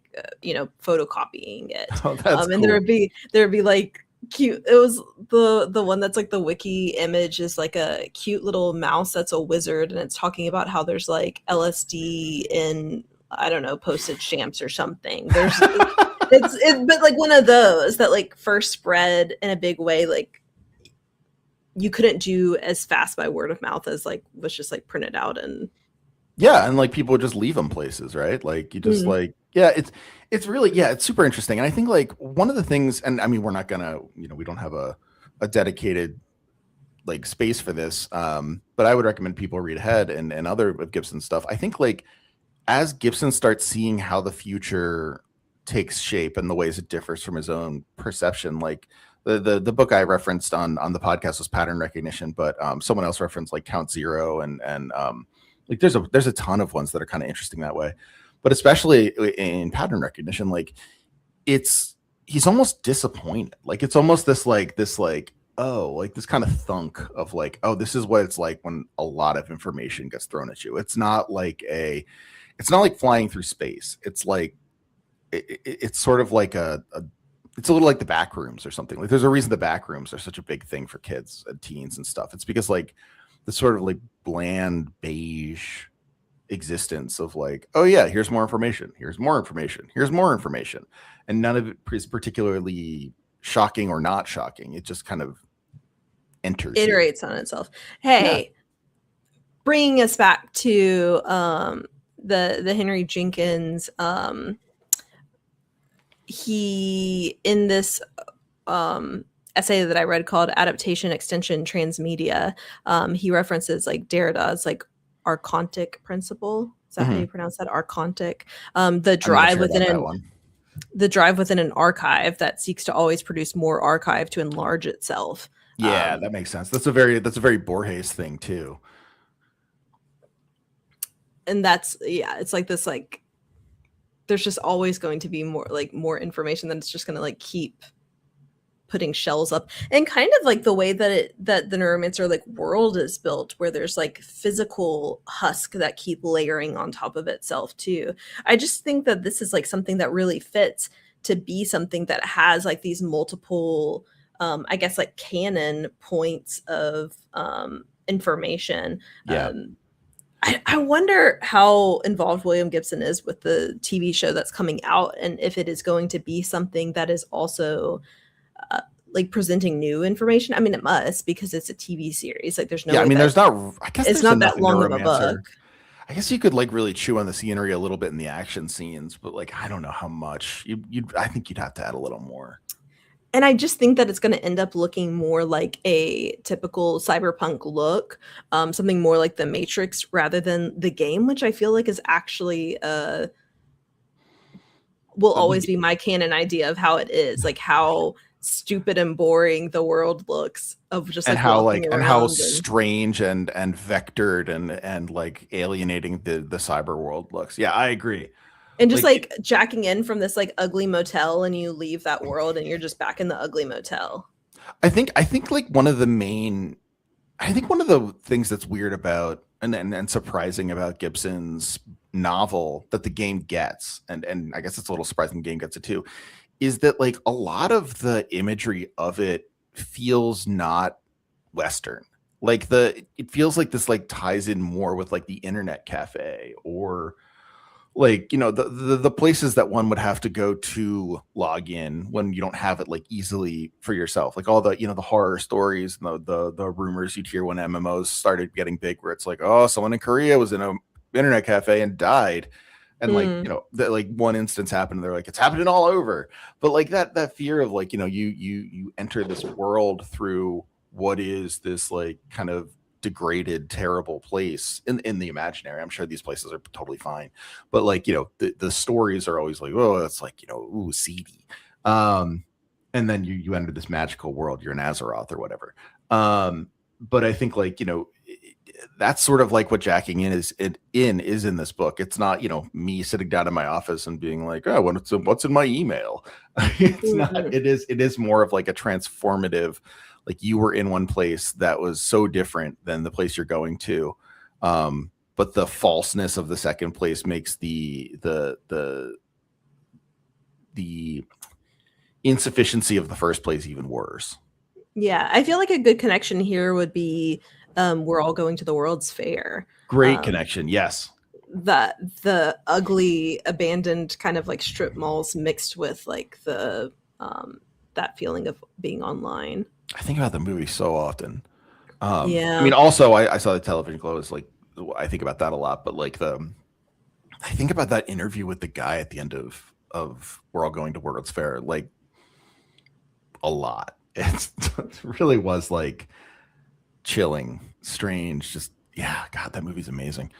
photocopying it. Oh, that's and cool. there'd be like cute, it was the one that's like the wiki image is like a cute little mouse that's a wizard, and it's talking about how there's like LSD in, I don't know, postage stamps or something. There's but like one of those that like first spread in a big way, like you couldn't do as fast by word of mouth as like was just like printed out. And yeah, and like people would just leave them places, right? Like you just like, yeah, it's really, yeah, it's super interesting. And I think like one of the things, and I mean, we're not gonna, we don't have a dedicated like space for this, but I would recommend people read ahead and other of Gibson's stuff. I think like as Gibson starts seeing how the future takes shape and the ways it differs from his own perception, like the book I referenced on the podcast was Pattern Recognition, but someone else referenced like Count Zero and like there's a ton of ones that are kind of interesting that way, but especially in Pattern Recognition, like he's almost disappointed. Like it's almost this oh, like this kind of thunk of like, oh, this is what it's like when a lot of information gets thrown at you. It's not like flying through space. It's like it's sort of like it's a little like the back rooms or something. Like there's a reason the back rooms are such a big thing for kids and teens and stuff. It's because like the sort of like bland beige existence of like, oh yeah, here's more information, here's more information, here's more information, and none of it is particularly shocking or not shocking. It just kind of iterates on itself. Hey, bringing us back to the Henry Jenkins, he in this essay that I read called Adaptation, Extension, Transmedia, he references like Derrida's like archontic principle. Is that how you pronounce that? Archontic. The drive within an archive that seeks to always produce more archive to enlarge itself. Yeah, that makes sense. That's a very Borges thing too. And that's, yeah, it's like this, like there's just always going to be more information that it's just going to like keep putting shells up, and kind of like the way that the Neuromancer like world is built, where there's like physical husk that keep layering on top of itself too. I just think that this is like something that really fits to be something that has like these multiple I guess like canon points of information. I wonder how involved William Gibson is with the TV show that's coming out, and if it is going to be something that is also like presenting new information. I mean, it must, because it's a TV series. Like there's no way I guess it's not that long of a book. I guess you could like really chew on the scenery a little bit in the action scenes, but like I don't know how much. I think you'd have to add a little more. And I just think that it's going to end up looking more like a typical cyberpunk look, something more like the Matrix rather than the game, which I feel like is actually will always be my canon idea of how it is, like how stupid and boring the world looks of just like walking around, and how strange and vectored and like alienating the cyber world looks. Yeah, I agree. And just like jacking in from this like ugly motel, and you leave that world and you're just back in the ugly motel. I think like one of the things that's weird about and surprising about Gibson's novel that the game gets, and I guess it's a little surprising the game gets it too, is that like a lot of the imagery of it feels not Western. Like it feels like this like ties in more with like the internet cafe, or like, you know, the places that one would have to go to log in when you don't have it like easily for yourself. Like all the, you know, the horror stories and the rumors you'd hear when MMOs started getting big, where it's like, oh, someone in Korea was in a internet cafe and died. And like, you know, that like one instance happened, and they're like, it's happening all over. But like that fear of like, you know, you enter this world through what is this like kind of degraded, terrible place in the imaginary. I'm sure these places are totally fine, but like, you know, the stories are always like, oh, it's like, you know, ooh, seedy. And then you enter this magical world, you're an Azeroth or whatever. But I think like, you know, that's sort of like what jacking in is in this book. It's not, you know, me sitting down in my office and being like, oh, what's in my email. It's not. It is more of like a transformative, like you were in one place that was so different than the place you're going to, but the falseness of the second place makes the insufficiency of the first place even worse. Yeah, I feel like a good connection here would be we're all going to the World's Fair. Great connection, yes. The ugly, abandoned kind of like strip malls mixed with like the that feeling of being online. I think about the movie so often. Yeah. I mean, also I saw the television glow. It's like, I think about that a lot, but like I think about that interview with the guy at the end of We're All Going to World's Fair, like a lot. It really was like chilling, strange, just, yeah, God, that movie's amazing.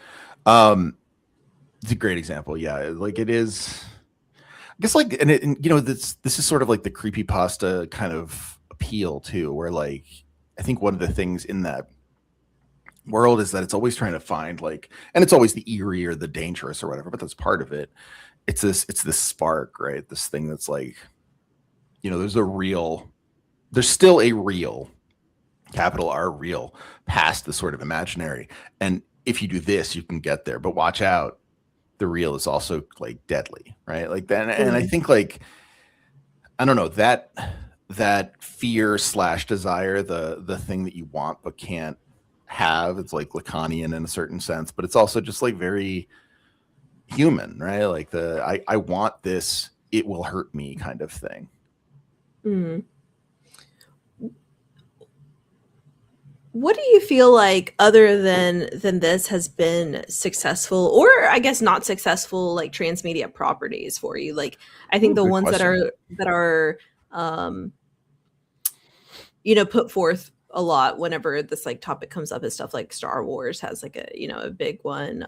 It's a great example. Yeah. Like it is, I guess like, and you know, this is sort of like the creepypasta kind of appeal too, where like, I think one of the things in that world is that it's always trying to find like, and it's always the eerie or the dangerous or whatever, but that's part of it. It's this spark, right? This thing that's like, you know, there's still a real, capital R, real, past the sort of imaginary. And if you do this, you can get there, but watch out. The real is also like deadly, right? Like that. And I think like, I don't know, that fear / desire, the thing that you want but can't have, it's like Lacanian in a certain sense, but it's also just like very human, right? Like I want this, it will hurt me kind of thing. What do you feel like other than this has been successful, or I guess not successful, like transmedia properties for you? Like I think the ones question. that are you know, put forth a lot whenever this like topic comes up is stuff like Star Wars has like a, you know, a big one.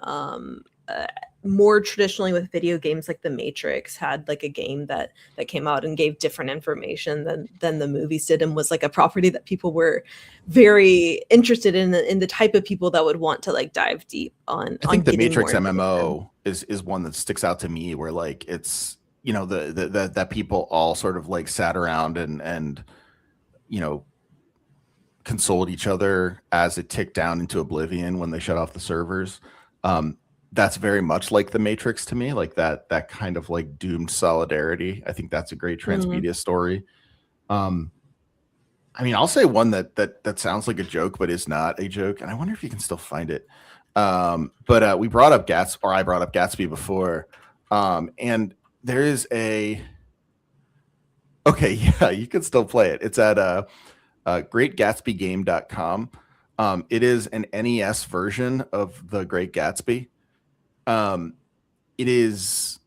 More traditionally with video games, like The Matrix had like a game that came out and gave different information than the movies did, and was like a property that people were very interested in the type of people that would want to like dive deep on. I think The Matrix MMO is one that sticks out to me, where like it's, you know, that people all sort of like sat around and you know, consoled each other as it ticked down into oblivion when they shut off the servers. That's very much like The Matrix to me, like that kind of like doomed solidarity. I think that's a great transmedia story. I mean, I'll say one that sounds like a joke, but is not a joke. And I wonder if you can still find it. But we brought up I brought up Gatsby before. And there is okay, yeah, you can still play it. It's at greatgatsbygame.com. It is an NES version of The Great Gatsby. It is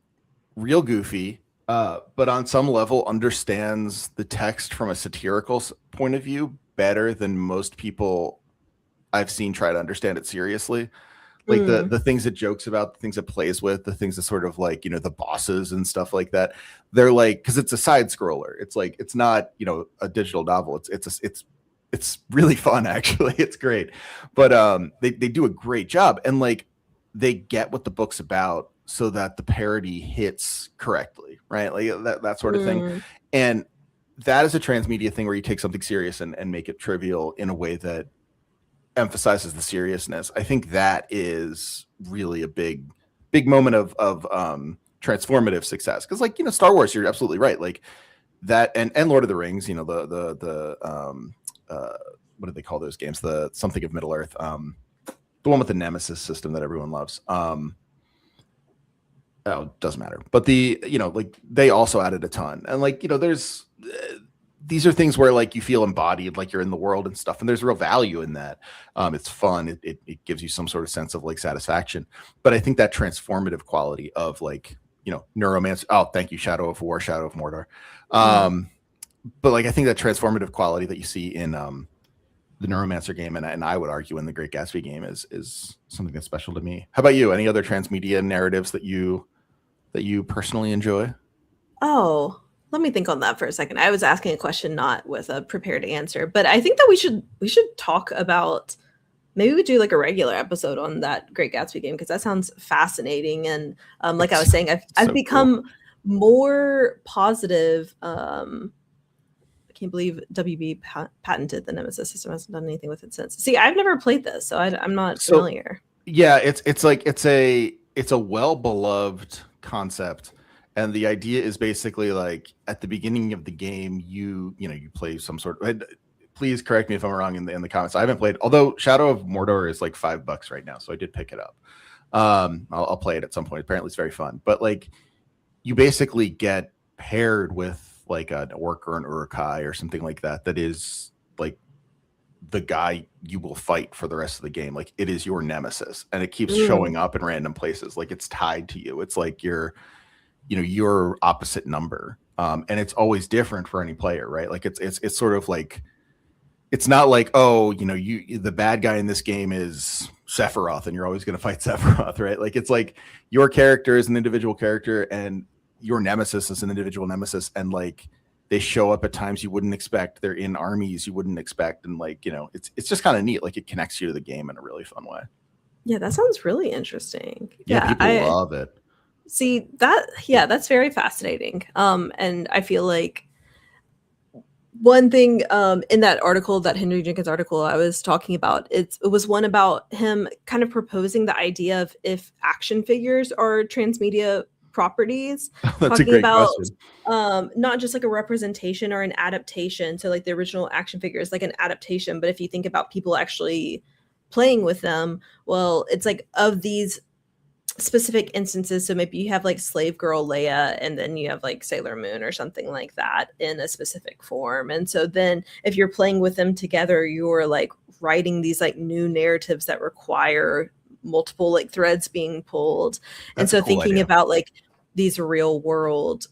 real goofy, but on some level understands the text from a satirical point of view better than most people I've seen try to understand it seriously. like the things it jokes about, the things it plays with, the things that sort of like, you know, the bosses and stuff like that. They're like, because it's a side scroller. It's like, it's not, you know, a digital novel. It's really fun, actually. It's great. But they do a great job, and like they get what the book's about so that the parody hits correctly, right? Like that sort of thing. And that is a transmedia thing where you take something serious and make it trivial in a way that emphasizes the seriousness. I think that is really a big moment of transformative success. Because like, you know, Star Wars, you're absolutely right. Like that, and Lord of the Rings, you know, what do they call those games? The something of Middle Earth, the one with the Nemesis system that everyone loves. Oh, it doesn't matter. But you know, like they also added a ton, and like, you know, there's these are things where like you feel embodied, like you're in the world and stuff, and there's real value in that. It's fun. It gives you some sort of sense of like satisfaction. But I think that transformative quality of like, you know, Neuromancer. Oh, thank you, Shadow of War, Shadow of Mordor. But like I think that transformative quality that you see in the Neuromancer game, and I would argue in the Great Gatsby game, is something that's special to me. How about you? Any other transmedia narratives that you personally enjoy? Oh, let me think on that for a second. I was asking a question not with a prepared answer, but I think that we should talk about, maybe we do like a regular episode on that Great Gatsby game, because that sounds fascinating. And like I was saying, I've become more positive. I can't believe WB patented the Nemesis system. Hasn't done anything with it since. See, I've never played this, so I'm not familiar. Yeah, it's like it's a well beloved concept. And the idea is basically like at the beginning of the game, you play some sort of. Please correct me if I'm wrong in the comments. I haven't played, although Shadow of Mordor is like $5 right now, so I did pick it up. I'll play it at some point. Apparently, it's very fun. But like, you basically get paired with like an orc or an urukai or something like that. That is like the guy you will fight for the rest of the game. Like it is your nemesis, and it keeps showing up in random places. Like it's tied to you. It's like your opposite number, and it's always different for any player, right? Like it's sort of like, it's not like, oh, you know, the bad guy in this game is Sephiroth and you're always going to fight Sephiroth, right? Like it's like your character is an individual character and your nemesis is an individual nemesis, and like they show up at times you wouldn't expect. They're in armies you wouldn't expect, and like, you know, it's just kind of neat. Like it connects you to the game in a really fun way. Yeah, that sounds really interesting. Yeah, people love it. See that? Yeah, that's very fascinating. And I feel like one thing in that article, that Henry Jenkins article I was talking about, it was one about him kind of proposing the idea of if action figures are transmedia properties. That's talking a great about question. not just like a representation or an adaptation. So like the original action figure is like an adaptation, but if you think about people actually playing with them, well, it's like of these specific instances. So maybe you have like Slave Girl Leia, and then you have like Sailor Moon or something like that in a specific form. And so then if you're playing with them together, you're like writing these like new narratives that require multiple like threads being pulled. And so thinking about like these real world,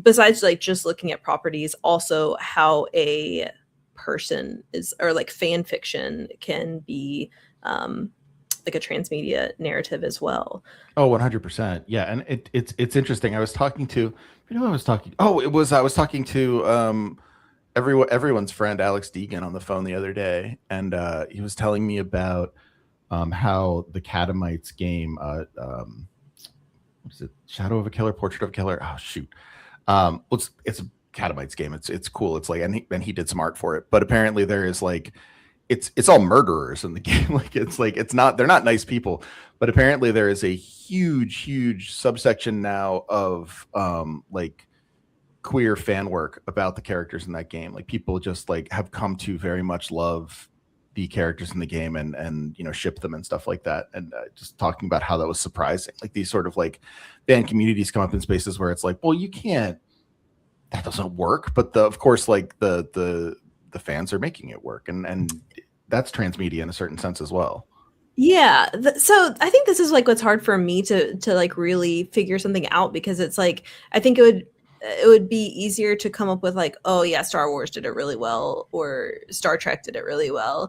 besides like just looking at properties, also how a person is, or like fan fiction can be like a transmedia narrative as well. Oh, 100%. Yeah. And it's interesting. I was talking to, I was talking to everyone's friend Alex Deegan on the phone the other day, and he was telling me about how the Catamites game, what is it? Shadow of a Killer, Portrait of a Killer. Oh shoot. It's a Catamites game. It's cool. It's like, and he did some art for it, but apparently there is like, it's all murderers in the game. Like they're not nice people, but apparently there is a huge subsection now of like queer fan work about the characters in that game. Like people just like have come to very much love the characters in the game and you know, ship them and stuff like that. And just talking about how that was surprising. Like these sort of like fan communities come up in spaces where it's like, well, that doesn't work. But of course, like the fans are making it work, and that's transmedia in a certain sense as well. Yeah. So I think this is like what's hard for me to like really figure something out, because it's like, I think it would be easier to come up with like, oh yeah, Star Wars did it really well, or Star Trek did it really well.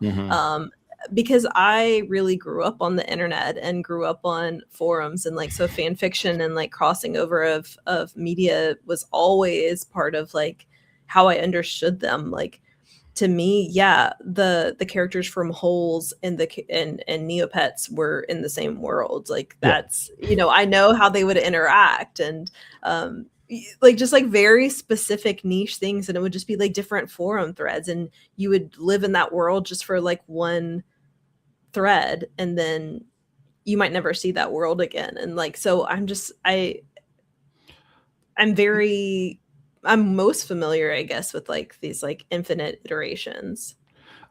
because I really grew up on the internet and grew up on forums, and like, so fan fiction and like crossing over of media was always part of like how I understood them. Like, to me, yeah, the characters from Holes and Neopets were in the same world. Like, that's, you know, I know how they would interact, and like just like very specific niche things, and it would just be like different forum threads, and you would live in that world just for like one thread, and then you might never see that world again. And like, so I'm most familiar, I guess, with like these like infinite iterations.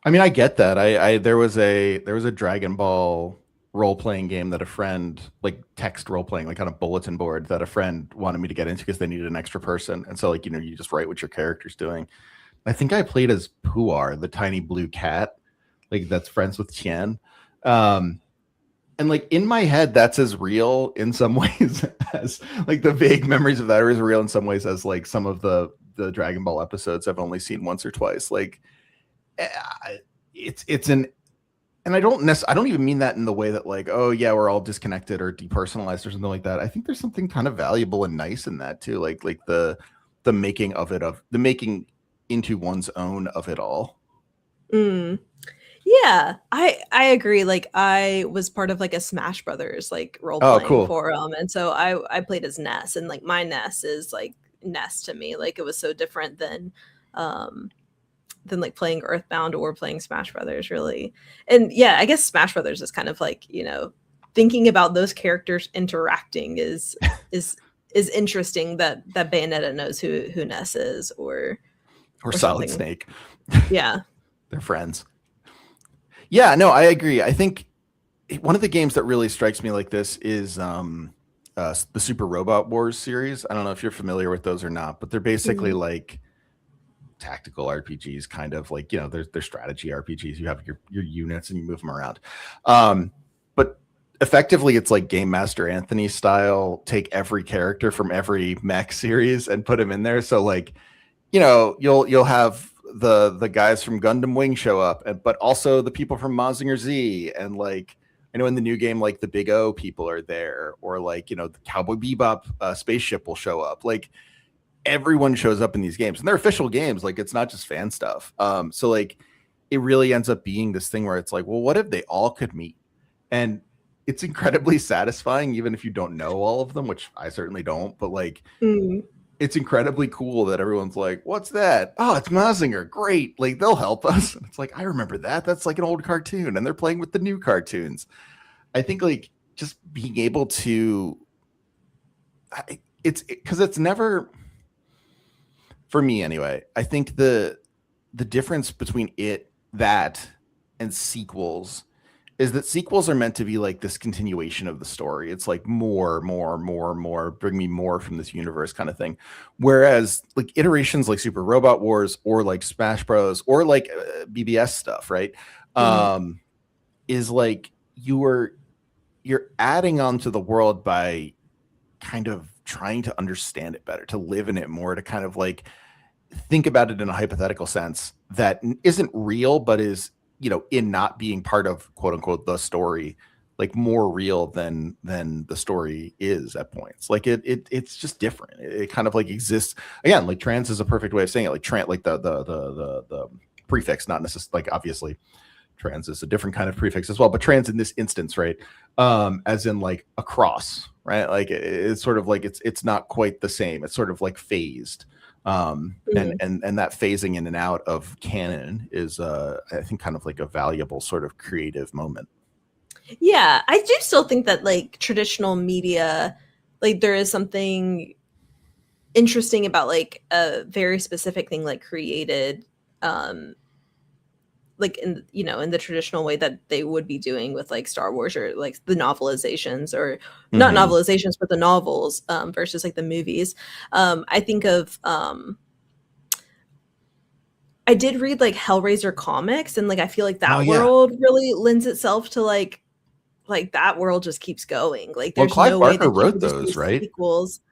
I mean, I get that. There was a Dragon Ball role-playing game that a friend, like text role-playing, like on a bulletin board, that a friend wanted me to get into because they needed an extra person. And so, like, you know, you just write what your character's doing. I think I played as Puar, the tiny blue cat, like that's friends with Tien. And like in my head, that's as real in some ways as like the vague memories of that are as real in some ways as like some of the Dragon Ball episodes I've only seen once or twice. Like it's an, and I don't even mean that in the way that like, oh yeah, we're all disconnected or depersonalized or something like that. I think there's something kind of valuable and nice in that too. Like the making of it, of the making into one's own of it all. Yeah, I agree. Like, I was part of like a Smash Brothers like role playing forum, and so I played as Ness, and like my Ness is like Ness to me. Like, it was so different than like playing Earthbound or playing Smash Brothers, really. And yeah, I guess Smash Brothers is kind of like, you know, thinking about those characters interacting is interesting. That Bayonetta knows who Ness is, or Solid Snake. Yeah, they're friends. Yeah, no, I agree. I think one of the games that really strikes me like this is the Super Robot Wars series. I don't know if you're familiar with those or not, but they're basically like tactical RPGs, kind of like, you know, they're strategy RPGs. You have your units and you move them around. But effectively, it's like Game Master Anthony style. Take every character from every mech series and put them in there. So like, you know, you'll have the guys from Gundam Wing show up, but also the people from Mazinger Z, and like, I know in the new game, like the Big O people are there, or like, you know, the Cowboy Bebop spaceship will show up. Like, everyone shows up in these games, and they're official games. Like, it's not just fan stuff. So like, it really ends up being this thing where it's like, well, what if they all could meet? And it's incredibly satisfying, even if you don't know all of them, which I certainly don't, but like, it's incredibly cool that everyone's like, what's that? Oh, it's Mazinger. Great. Like, they'll help us. And it's like, I remember that. That's like an old cartoon, and they're playing with the new cartoons. I think like just being able to, it's because it's never, for me anyway, I think the difference between that and sequels is that sequels are meant to be like this continuation of the story. It's like more, bring me more from this universe kind of thing. Whereas like iterations like Super Robot Wars or like Smash Bros or like BBS stuff, right? Is like you're adding on to the world by kind of trying to understand it better, to live in it more, to kind of like think about it in a hypothetical sense that isn't real, but is, you know, in not being part of quote unquote the story, like more real than the story is at points. Like it's just different. It kind of like exists again. Like trans is a perfect way of saying it. Like like the prefix, not necessarily, like obviously trans is a different kind of prefix as well, but trans in this instance, right? As in like across, right? Like it's sort of like it's not quite the same. It's sort of like phased. And that phasing in and out of canon is I think kind of like a valuable sort of creative moment. Yeah, I do still think that like traditional media, like there is something interesting about like a very specific thing like created like in, you know, in the traditional way that they would be doing with like Star Wars or like the novelizations, or not novelizations, but the novels versus like the movies. I think of I did read like Hellraiser comics, and like I feel like that world really lends itself to like that world just keeps going. Like there's Clive no Barker way that wrote you can just those, do right? sequels.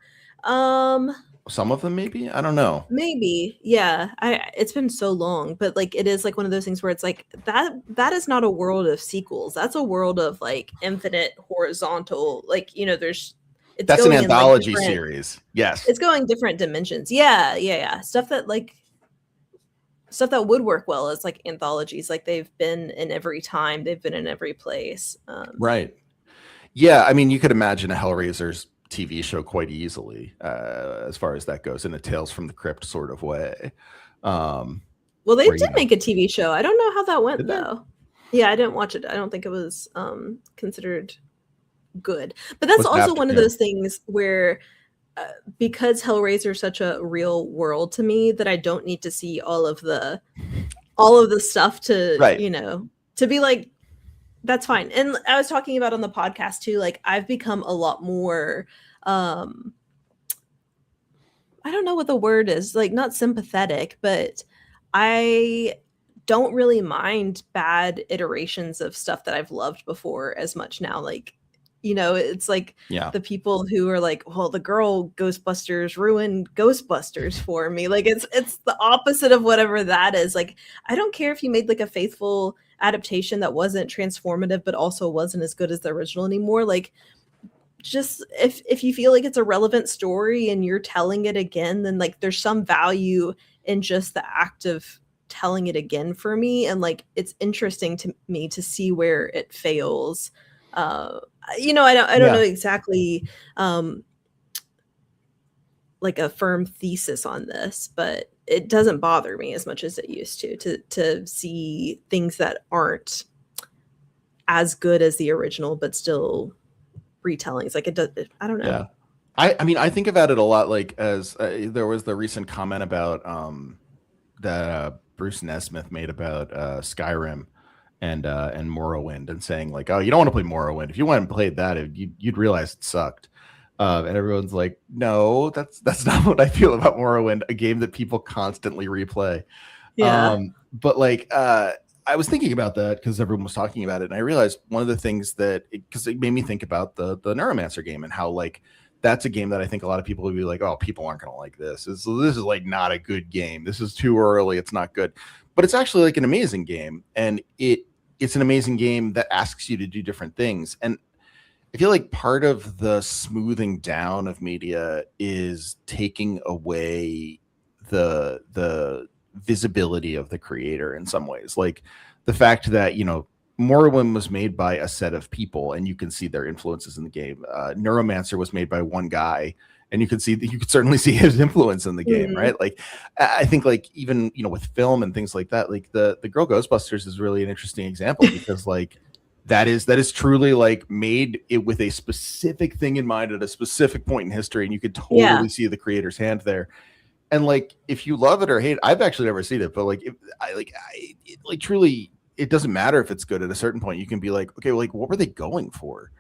some of them, maybe. I don't know. Maybe, yeah. It's been so long, but like it is like one of those things where it's like that is not a world of sequels. That's a world of like infinite horizontal. Like it's That's an going in like anthology different. series. Yes. It's going different dimensions. Yeah. Stuff that would work well as like anthologies. Like they've been in every time. They've been in every place. Right. Yeah. I mean, you could imagine a Hellraiser's TV show quite easily, as far as that goes, in a Tales from the Crypt sort of way. Well, they did make a TV show. I don't know how that went though. Yeah, I didn't watch it. I don't think it was considered good. But that's also one of those things where because Hellraiser is such a real world to me that I don't need to see all of the stuff to to be like, that's fine. And I was talking about on the podcast too, like I've become a lot more I don't know what the word is, like not sympathetic, but I don't really mind bad iterations of stuff that I've loved before as much now. Like, it's like the people who are like, well, the girl Ghostbusters ruined Ghostbusters for me. Like it's the opposite of whatever that is. Like, I don't care if you made like a faithful adaptation that wasn't transformative, but also wasn't as good as the original anymore. Like, just if you feel like it's a relevant story and you're telling it again, then like there's some value in just the act of telling it again for me. And like it's interesting to me to see where it fails. I don't know exactly like a firm thesis on this, but it doesn't bother me as much as it used to see things that aren't as good as the original but still retellings. Like it does, I don't know. Yeah. I mean, I think about it a lot, like as there was the recent comment about that Bruce Nesmith made about Skyrim and Morrowind, and saying like, oh, you don't want to play Morrowind. If you went and played that, you'd realize it sucked. And everyone's like, no, that's not what I feel about Morrowind, a game that people constantly replay. Yeah. But like I was thinking about that because everyone was talking about it, and I realized one of the things because it made me think about the Neuromancer game, and how like that's a game that I think a lot of people would be like, oh, people aren't going to like this. This is like not a good game. This is too early. It's not good. But it's actually like an amazing game, and it's an amazing game that asks you to do different things. And I feel like part of the smoothing down of media is taking away the visibility of the creator in some ways. Like the fact that, Morrowind was made by a set of people and you can see their influences in the game. Neuromancer was made by one guy and you could certainly see his influence in the game, right? Like I think like even, with film and things like that, like the Girl Ghostbusters is really an interesting example because like that is truly like made it with a specific thing in mind at a specific point in history, and you could totally see the creator's hand there. And like, if you love it or hate it, I've actually never seen it, but like, truly, it doesn't matter if it's good. At a certain point, you can be like, okay, well, like, what were they going for?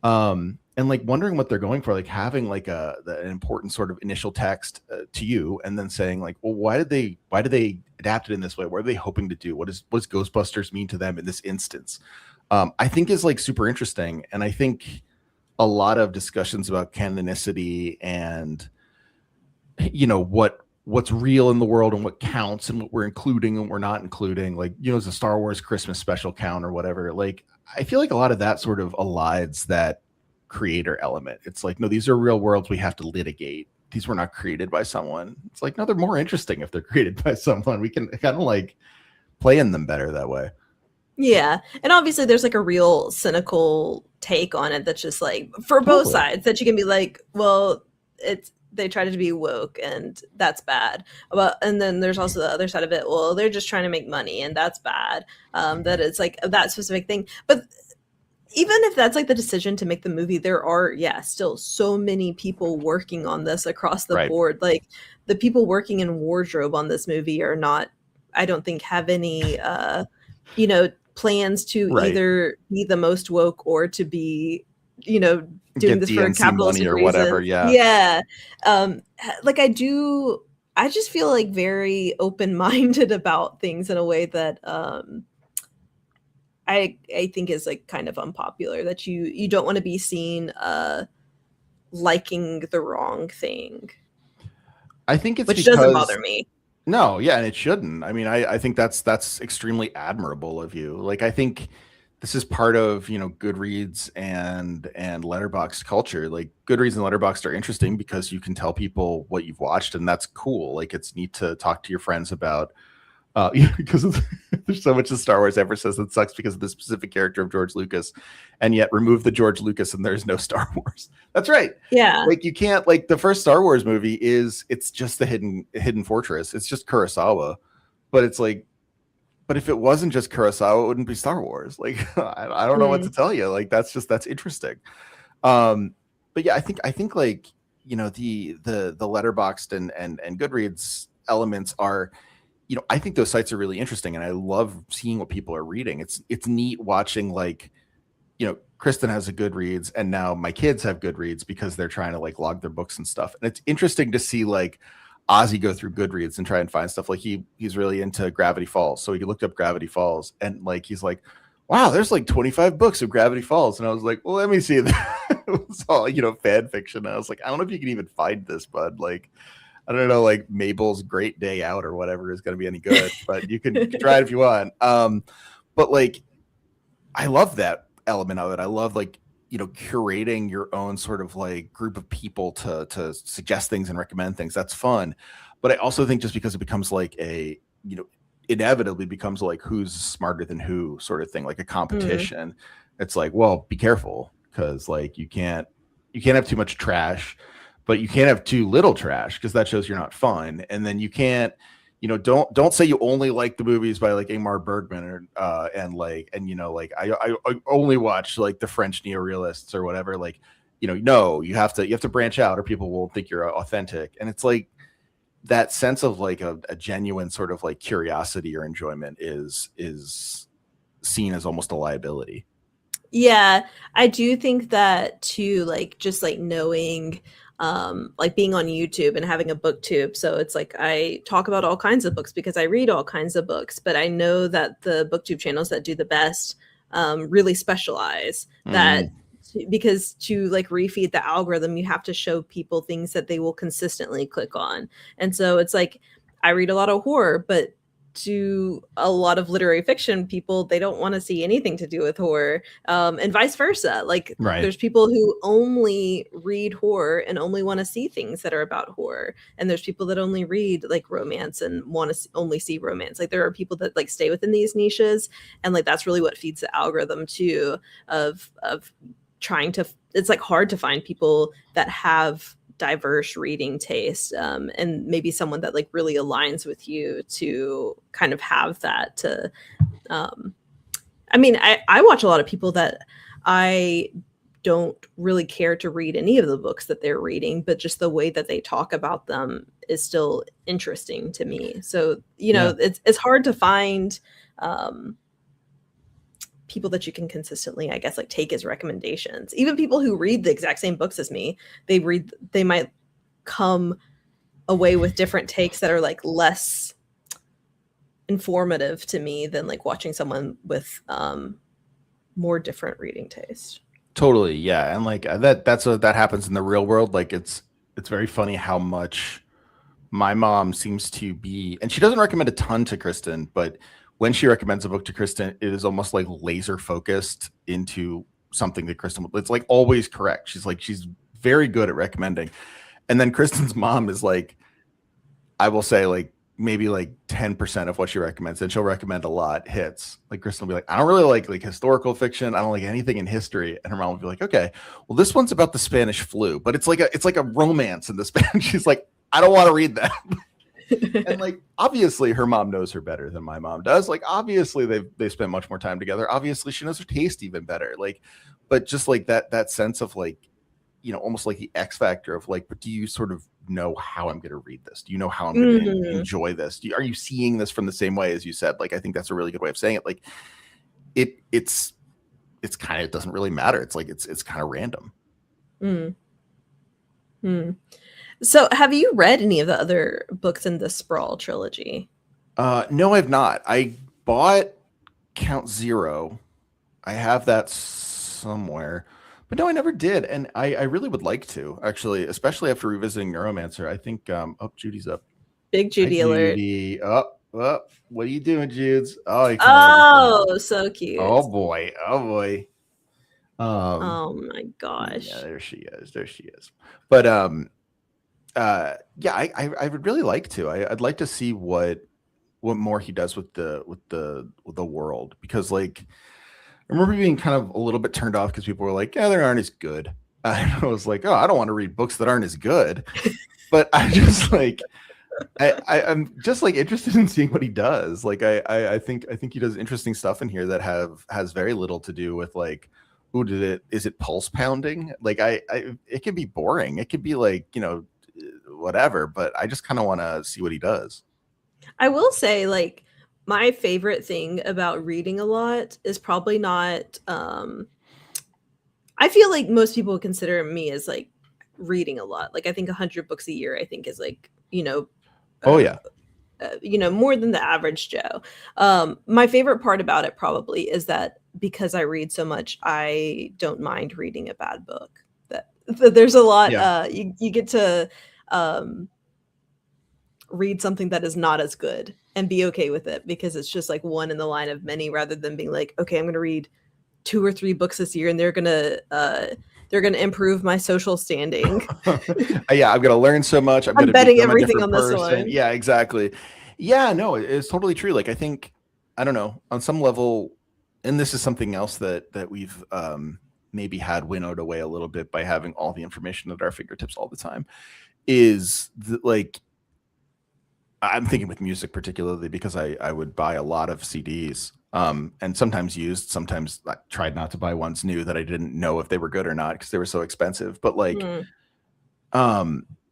And like wondering what they're going for, like having like an important sort of initial text to you, and then saying like, well, why did they adapt it in this way? What are they hoping to do? What does Ghostbusters mean to them in this instance? I think is like super interesting, and I think a lot of discussions about canonicity and what's real in the world and what counts and what we're including and we're not including, like, as a Star Wars Christmas special count or whatever. Like, I feel like a lot of that sort of elides that creator element. It's like, no, these are real worlds we have to litigate. These were not created by someone. It's like, no, they're more interesting if they're created by someone. We can kind of like play in them better that way. Yeah. And obviously there's like a real cynical take on it that's just like for both sides, that you can be like, well, they tried to be woke and that's bad. And then there's also the other side of it. Well, they're just trying to make money and that's bad. That it's like that specific thing. But even if that's like the decision to make the movie, there are, still so many people working on this across the board. Like the people working in wardrobe on this movie are not, I don't think have any, plans to either be the most woke or to be, doing this for a capitalistic reason or whatever. Yeah. Like I just feel like very open-minded about things in a way that I think is like kind of unpopular, that you don't want to be seen liking the wrong thing. I think it's which doesn't because bother me. no, yeah, and it shouldn't. I mean, I think that's extremely admirable of you. Like, I think this is part of, Goodreads and Letterboxd culture. Like, Goodreads and Letterboxd are interesting because you can tell people what you've watched, and that's cool. Like, it's neat to talk to your friends about because there's so much of Star Wars emphasis that sucks because of the specific character of George Lucas, and yet remove the George Lucas and there's no Star Wars. That's right. Yeah. Like, you can't, like, the first Star Wars movie it's just the hidden fortress. It's just Kurosawa, but it's like, but if it wasn't just Kurosawa, it wouldn't be Star Wars. Like, I don't know what to tell you. Like, that's interesting. But yeah, I think like, the Letterboxd and Goodreads elements are, I think those sites are really interesting, and I love seeing what people are reading. It's neat watching, like, Kristen has a Goodreads, and now my kids have Goodreads because they're trying to, like, log their books and stuff. And it's interesting to see, like, Ozzy go through Goodreads and try and find stuff. Like, he's really into Gravity Falls, so he looked up Gravity Falls, and, like, he's like, wow, there's like 25 books of Gravity Falls. And I was like, well, let me see. It was all, fan fiction. And I was like, I don't know if you can even find this, bud. Like, I don't know, like Mabel's Great Day Out or whatever is going to be any good, but you can try it if you want. But like, I love that element of it. I love, like, curating your own sort of like group of people to suggest things and recommend things. That's fun. But I also think just because it becomes like a, inevitably becomes like who's smarter than who sort of thing, like a competition. It's like, well, be careful, because like you can't have too much trash, but you can't have too little trash, because that shows you're not fun. And then you can't, don't say you only like the movies by like Ingmar Bergman or I only watch like the French neorealists or whatever. Like, no, you have to branch out, or people will think you're authentic. And it's like that sense of like a genuine sort of like curiosity or enjoyment is seen as almost a liability. Yeah, I do think that too, like just like knowing like being on YouTube and having a booktube. So it's like I talk about all kinds of books because I read all kinds of books, but I know that the booktube channels that do the best really specialize that because to like refeed the algorithm, you have to show people things that they will consistently click on. And so it's like I read a lot of horror, but to a lot of literary fiction people, they don't want to see anything to do with horror, and vice versa. Like there's people who only read horror and only want to see things that are about horror, and there's people that only read like romance and want to only see romance. Like there are people that like stay within these niches, and like that's really what feeds the algorithm too of trying to, it's like hard to find people that have diverse reading taste, and maybe someone that like really aligns with you to kind of have that to I mean, I watch a lot of people that I don't really care to read any of the books that they're reading, but just the way that they talk about them is still interesting to me. So it's hard to find people that you can consistently, I guess, like take as recommendations. Even people who read the exact same books as me, they might come away with different takes that are like less informative to me than like watching someone with more different reading taste. Totally, yeah. And like that's what that happens in the real world. Like it's very funny how much my mom seems to be, and she doesn't recommend a ton to Kristen, but when she recommends a book to Kristen, it is almost like laser focused into something that Kristen, it's like always correct. She's very good at recommending. And then Kristen's mom is like, I will say like maybe like 10% of what she recommends, and she'll recommend a lot hits. Like Kristen will be like, I don't really like historical fiction. I don't like anything in history. And her mom will be like, okay, well, this one's about the Spanish flu, but it's like a romance in the Spanish. She's like, I don't want to read that. And like obviously her mom knows her better than my mom does. Like obviously they spent much more time together. Obviously she knows her taste even better. Like, but just like that sense of like, almost like the X factor of like, but do you sort of know how I'm going to read this? Do you know how I'm going to enjoy this? Are you seeing this from the same way as you said? Like, I think that's a really good way of saying it. Like it's kind of, it doesn't really matter. It's like, it's kind of random. So have you read any of the other books in the Sprawl trilogy? No, I've not. I bought Count Zero. I have that somewhere, But no, I never did, and I really would like to, actually, especially after revisiting Neuromancer. I think oh, Judy's up. Big Hi, Judy alert. Judy. Oh, what are you doing, Judes? Oh, you coming over? Oh, so cute. Oh boy. Oh boy. Oh my Yeah, gosh. there she is. There she is. But yeah, I would really like to. I'd like to see what more he does with the world, because like I remember being kind of a little bit turned off because people were like, yeah, they aren't as good. I was like, oh, I don't want to read books that aren't as good. But I just like I'm just like interested in seeing what he does. Like I think he does interesting stuff in here that has very little to do with like, who did it? Is it pulse pounding? Like I it could be boring. It could be like, whatever, but I just kind of want to see what he does. I will say, like, my favorite thing about reading a lot is probably not I feel like most people consider me as like reading a lot. Like I think 100 books a year I think is like, Oh yeah. More than the average Joe. My favorite part about it probably is that because I read so much, I don't mind reading a bad book. That there's a lot. Yeah. You get to read something that is not as good and be okay with it, because it's just like one in the line of many, rather than being like, okay, I'm going to read 2 or 3 books this year and they're gonna improve my social standing. Yeah, I'm gonna learn so much. I'm betting everything on this one. Yeah, exactly. Yeah, no, it's totally true. Like I think, I don't know, on some level, and this is something else that we've maybe had winnowed away a little bit by having all the information at our fingertips all the time, is like, I'm thinking with music particularly, because I would buy a lot of CDs, and sometimes used, sometimes I tried not to buy ones new that I didn't know if they were good or not because they were so expensive. But like,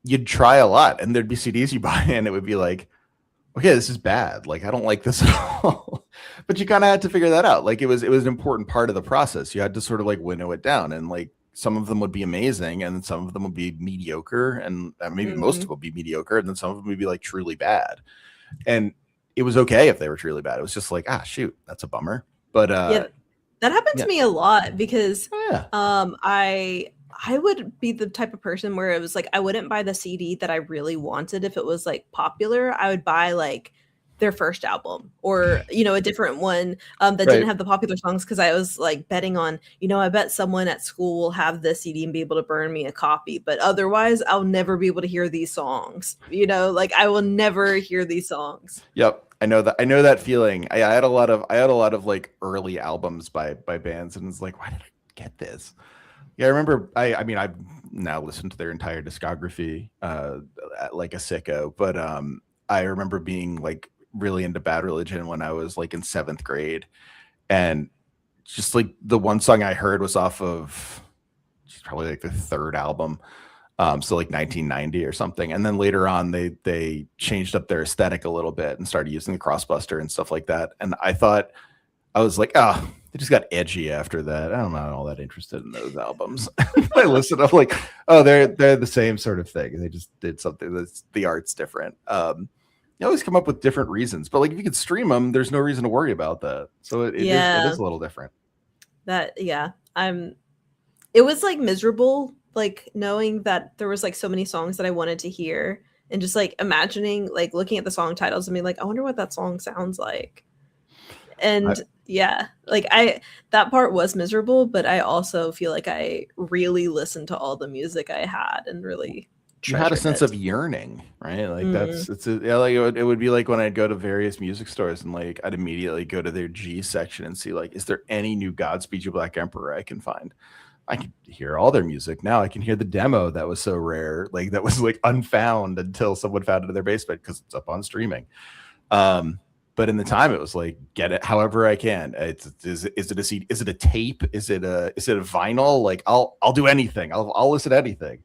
you'd try a lot, and there'd be CDs you buy, and it would be like, okay, this is bad. Like, I don't like this at all. But you kind of had to figure that out. Like, it was an important part of the process. You had to sort of like winnow it down, and like some of them would be amazing, and then some of them would be mediocre, and maybe most of them would be mediocre, and then some of them would be like truly bad. And it was okay if they were truly bad. It was just like, shoot, that's a bummer. But yeah, that happened to me a lot, because I would be the type of person where it was like, I wouldn't buy the CD that I really wanted if it was like popular. I would buy like their first album, or a different one that didn't have the popular songs, because I was like betting on, I bet someone at school will have this CD and be able to burn me a copy, but otherwise I'll never be able to hear these songs. Like I will never hear these songs. Yep. I know that feeling. I had a lot of like early albums by bands, and it's like, why did I get this? Yeah, I remember. I mean, I've now listened to their entire discography like a sicko, but I remember being like really into Bad Religion when I was like in 7th grade, and just like the one song I heard was off of probably like the 3rd album, so like 1990 or something. And then later on, they changed up their aesthetic a little bit and started using the Crossbuster and stuff like that. And I was like, they just got edgy after that. I'm not all that interested in those albums. I listened, I'm like, oh, they're the same sort of thing. They just did something that's, the art's different. You always come up with different reasons, but like if you could stream them, there's no reason to worry about that. So it is a little different. It was like miserable, like knowing that there was like so many songs that I wanted to hear, and just like imagining, like looking at the song titles and being like, I wonder what that song sounds like. And that part was miserable, but I also feel like I really listened to all the music I had and really you had a sense of yearning, right? Like it would be like when I'd go to various music stores and like I'd immediately go to their G section and see like, is there any new Godspeed You Black Emperor I can find? I can hear all their music now. I can hear the demo that was so rare, like that was like unfound until someone found it in their basement because it's up on streaming. But in the time, it was like, get it however I can. Is it a CD? Is it a tape? Is it a vinyl? Like I'll do anything. I'll listen to anything.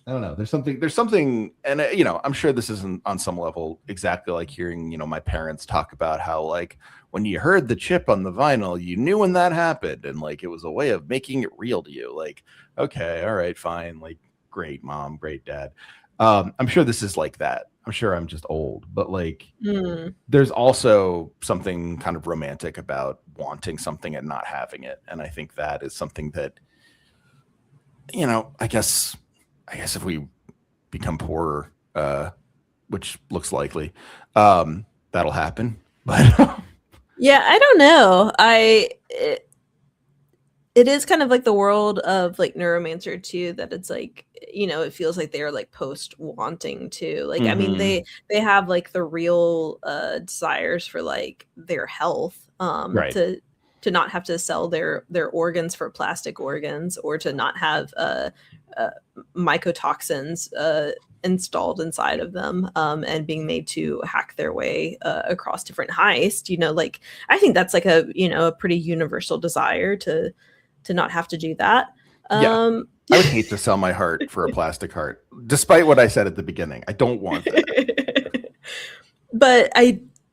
I don't know. There's something, and I'm sure this isn't on some level exactly like hearing, my parents talk about how like when you heard the chip on the vinyl, you knew when that happened, and like it was a way of making it real to you. Like, okay, all right, fine, like great mom, great dad. I'm sure this is like that. I'm just old, but like Mm. there's also something kind of romantic about wanting something and not having it. And I think that is something that, I guess if we become poorer, which looks likely, that'll happen. But Yeah, I don't know. It is kind of like the world of like Neuromancer too, that it's like, it feels like they're like post wanting too. Like, I mean, Mhm. they have like the real desires for like their health, Right. to not have to sell their organs for plastic organs, or to not have uh mycotoxins installed inside of them, and being made to hack their way across different heists. Like, I think that's like a pretty universal desire to not have to do that. Yeah. Um, I would hate to sell my heart for a plastic heart, despite what I said at the beginning. I don't want that. but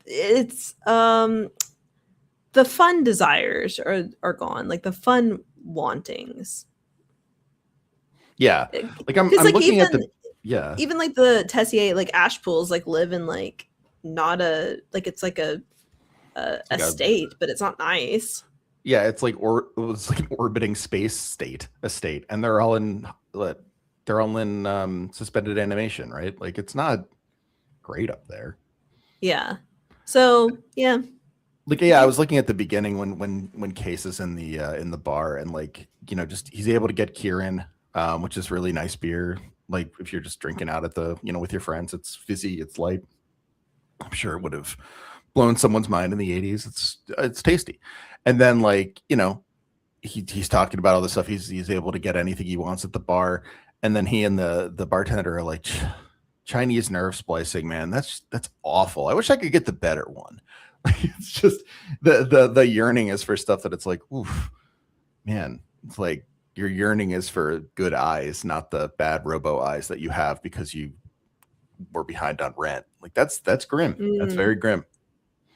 it's the fun desires are gone, like the fun wantings. Yeah. Like I'm Because like looking at the yeah. even like the Tessier like ash pools like live in like not a like it's like a Like state, but it's not nice. yeah, it's like an orbiting space estate, and they're all in suspended animation, right? Like it's not great up there. Yeah. So yeah. Like yeah, I was looking at the beginning when Case is in the bar, and like just he's able to get Kieran, which is really nice beer. Like if you're just drinking out at the with your friends, it's fizzy, it's light. I'm sure it would have blown someone's mind in the 80s. It's tasty. And then like he's talking about all this stuff. He's able to get anything he wants at the bar, and then he and the bartender are like, Chinese nerve splicing, man, that's awful. I wish I could get the better one. It's just the yearning is for stuff that it's like, oof, man. It's like your yearning is for good eyes, not the bad robo eyes that you have because you were behind on rent. Like that's grim. That's very grim.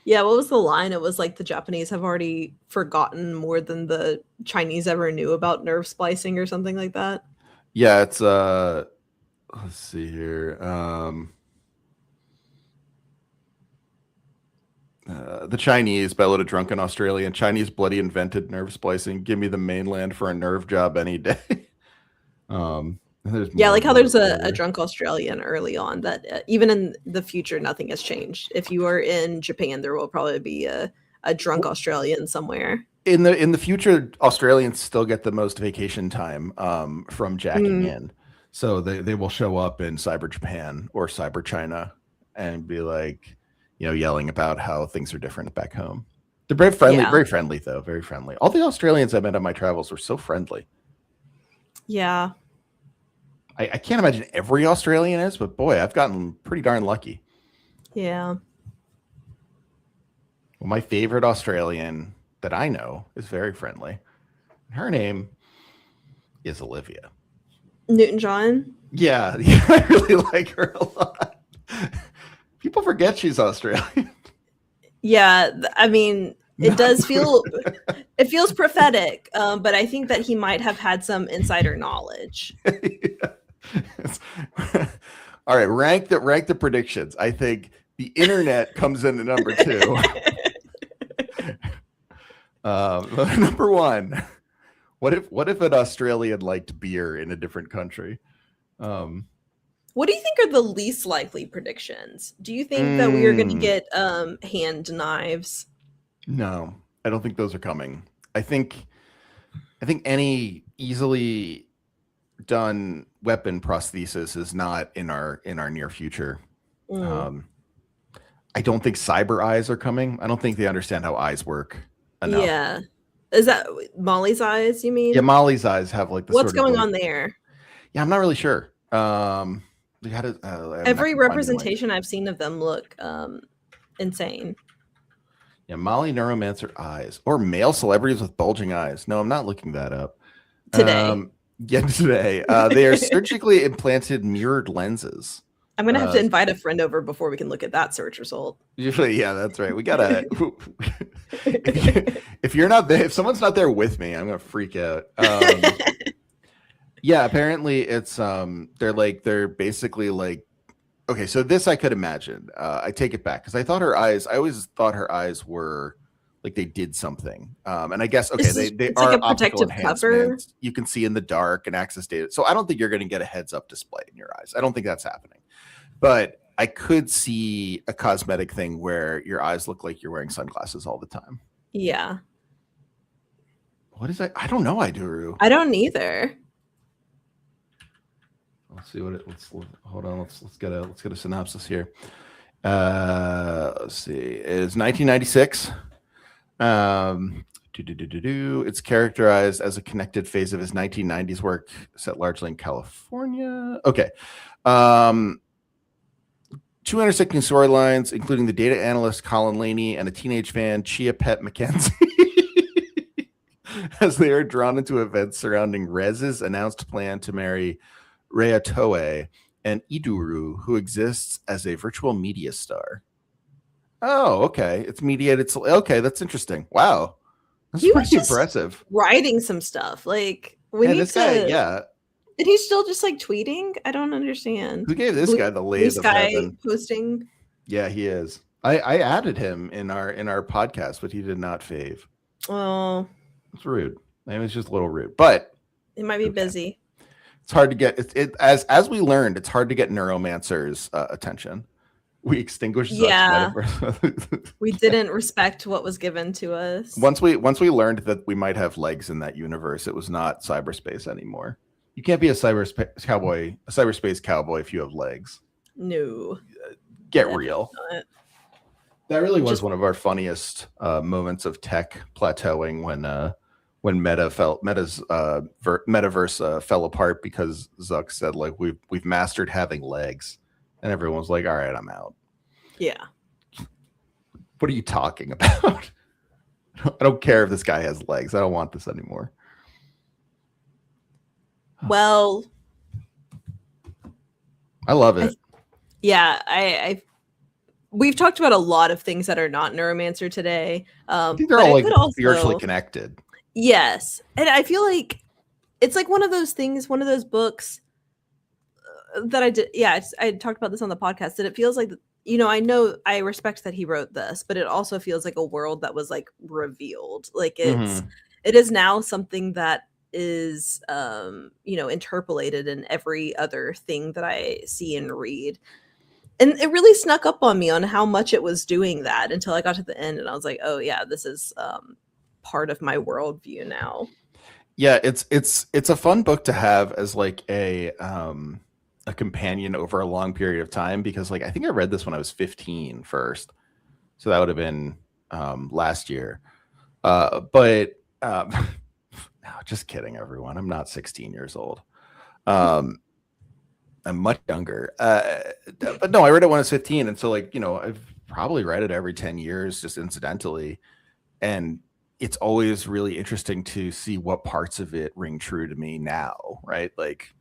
Yeah, what was the line? It was like the Japanese have already forgotten more than the Chinese ever knew about nerve splicing or something like that. Yeah, it's let's see here. The Chinese bellowed a drunken Australian. Chinese bloody invented nerve splicing. Give me the mainland for a nerve job any day. Yeah, like how there's a drunk Australian early on that even in the future, nothing has changed. If you are in Japan, there will probably be a drunk Australian somewhere. In the future, Australians still get the most vacation time from jacking in. So they will show up in Cyber Japan or Cyber China and be like, yelling about how things are different back home. They're very friendly, very friendly though, very friendly. All the Australians I met on my travels were so friendly. Yeah. I can't imagine every Australian is, but boy, I've gotten pretty darn lucky. Yeah. Well, my favorite Australian that I know is very friendly. Her name is Olivia Newton-John? Yeah, I really like her a lot. People forget she's Australian. Yeah, I mean, it does feel it feels prophetic, but I think that he might have had some insider knowledge. All right, rank the predictions. I think the internet comes in at number 2. Number 1. What if an Australian liked beer in a different country? What do you think are the least likely predictions? Do you think that we are going to get hand knives? No, I don't think those are coming. I think any easily done weapon prosthesis is not in our near future. I don't think cyber eyes are coming. I don't think they understand how eyes work enough. Yeah. Is that Molly's eyes, you mean? Yeah, Molly's eyes have like the What's going on there? Yeah, I'm not really sure. Every representation I've seen of them look insane. Yeah, Molly Neuromancer eyes, or male celebrities with bulging eyes. No, I'm not looking that up. Today. Today. They are surgically implanted mirrored lenses. I'm going to have to invite a friend over before we can look at that search result. Usually, yeah, that's right. We got to... if you're not there, if someone's not there with me, I'm going to freak out. Yeah, apparently it's they're basically like Okay, so this I could imagine. I take it back because I always thought her eyes were like they did something. And I guess, okay, they It's like are a optical protective cover. enhancements. You can see in the dark and access data. So I don't think you're going to get a heads up display in your eyes. I don't think that's happening. But I could see a cosmetic thing where your eyes look like you're wearing sunglasses all the time. Yeah. What is that? I don't know, Iduru. I don't either. Let's see what it. Hold on. Let's get a synopsis here. Let's see. It's 1996. It's characterized as a connected phase of his 1990s work, set largely in California. Okay. 2 intersecting storylines, including the data analyst Colin Laney and a teenage fan, Chia Pet McKenzie, as they are drawn into events surrounding Rez's announced plan to marry Rhea Toei and Iduru, who exists as a virtual media star. Oh, okay. It's mediated. Okay, that's interesting. Wow. That's pretty impressive. Writing some stuff. Like, we need to... guy, yeah. And he's still just like tweeting? I don't understand. Who gave this guy the lays of heaven? Posting? Yeah, he is. I added him in our podcast, but he did not fave. Oh. It's rude. I mean, it's just a little rude. But it might be busy. It's hard to get as we learned, it's hard to get Neuromancer's attention. We extinguished we didn't respect what was given to us. Once we learned that we might have legs in that universe, it was not cyberspace anymore. You can't be a cyberspace cowboy if you have legs. No. Get real. That really was one of our funniest moments of tech plateauing when Meta's metaverse fell apart because Zuck said, like, we've mastered having legs, and everyone was like, all right, I'm out. Yeah. What are you talking about? I don't care if this guy has legs. I don't want this anymore. Well, I love it. We've talked about a lot of things that are not Neuromancer today. I think they're all like spiritually connected. Yes. And I feel like it's like one of those things, one of those books that I did. Yeah, I talked about this on the podcast, that it feels like, I know I respect that he wrote this, but it also feels like a world that was like revealed. Like it is now something that is interpolated in every other thing that I see and read. And it really snuck up on me on how much it was doing that until I got to the end and I was like, oh yeah, this is part of my worldview now. Yeah, it's a fun book to have as like a companion over a long period of time, because like I think I read this when I was 15 first. So that would have been last year. No, just kidding, everyone. I'm not 16 years old. I'm much younger. But no, I read it when I was 15. And so like, I've probably read it every 10 years, just incidentally. And it's always really interesting to see what parts of it ring true to me now, right? Like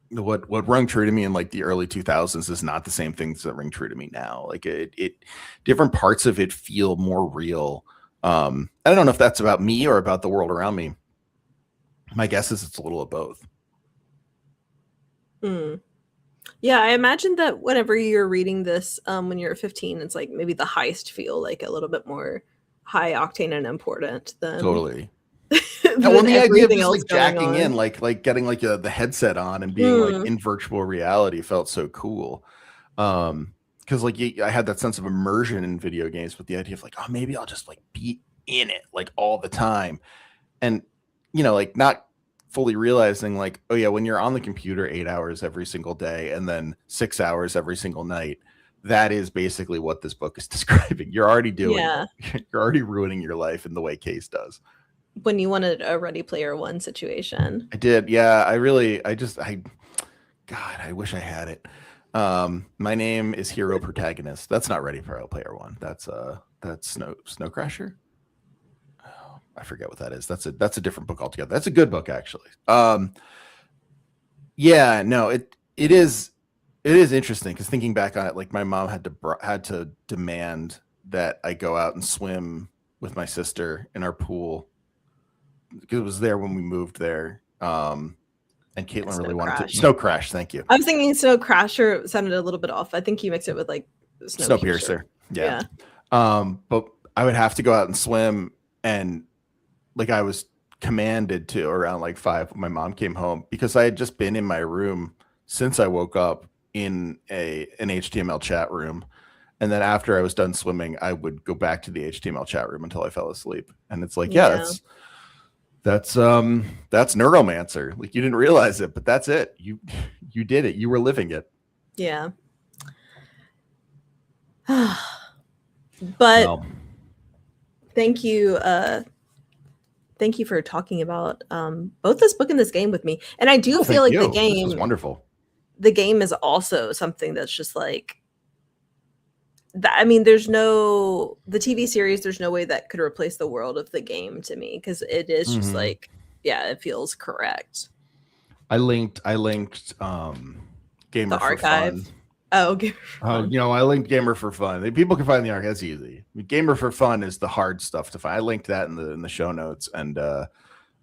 what rung true to me in like the early 2000s is not the same things that ring true to me now. Like it different parts of it feel more real. I don't know if that's about me or about the world around me. My guess is it's a little of both. Yeah, I imagine that whenever you're reading this, when you're 15, it's like maybe the heist feel like a little bit more high octane and important than totally. Well, the idea of just like jacking in, like getting like the headset on and being like in virtual reality felt so cool. Because like I had that sense of immersion in video games, with the idea of like, oh, maybe I'll just like be in it like all the time, and like not fully realizing like, oh yeah, when you're on the computer 8 hours every single day and then 6 hours every single night, that is basically what this book is describing. You're already doing. Yeah. You're already ruining your life in the way Case does. When you wanted a Ready Player One situation. I did. Yeah, I wish I had it. My name is Hero Protagonist. That's not Ready Player One. That's Snow Crasher. Oh, I forget what that is. That's a different book altogether. That's a good book, actually. Yeah, no, it is interesting, because thinking back on it, like my mom had to demand that I go out and swim with my sister in our pool, because it was there when we moved there. And and Caitlin really wanted to. Snow Crash, thank you. I was thinking Snow Crasher sounded a little bit off. I think you mixed it with like Snowpiercer. Yeah. But I would have to go out and swim, and like I was commanded to around like 5 when my mom came home, because I had just been in my room since I woke up in an HTML chat room. And then after I was done swimming, I would go back to the HTML chat room until I fell asleep. And it's like, that's Neuromancer. Like, you didn't realize it, but that's it. You did it. You were living it. Yeah. But thank you for talking about both this book and this game with me. And I do feel like the game was wonderful. The game is also something that's just like that. I mean, the TV series, there's no way that could replace the world of the game to me, because it is just like, it feels correct. I linked Gamer the for archive. Fun. Oh, Gamer for Fun. I linked Gamer for Fun. People can find the archive. That's easy. Gamer for Fun is the hard stuff to find. I linked that in the show notes, and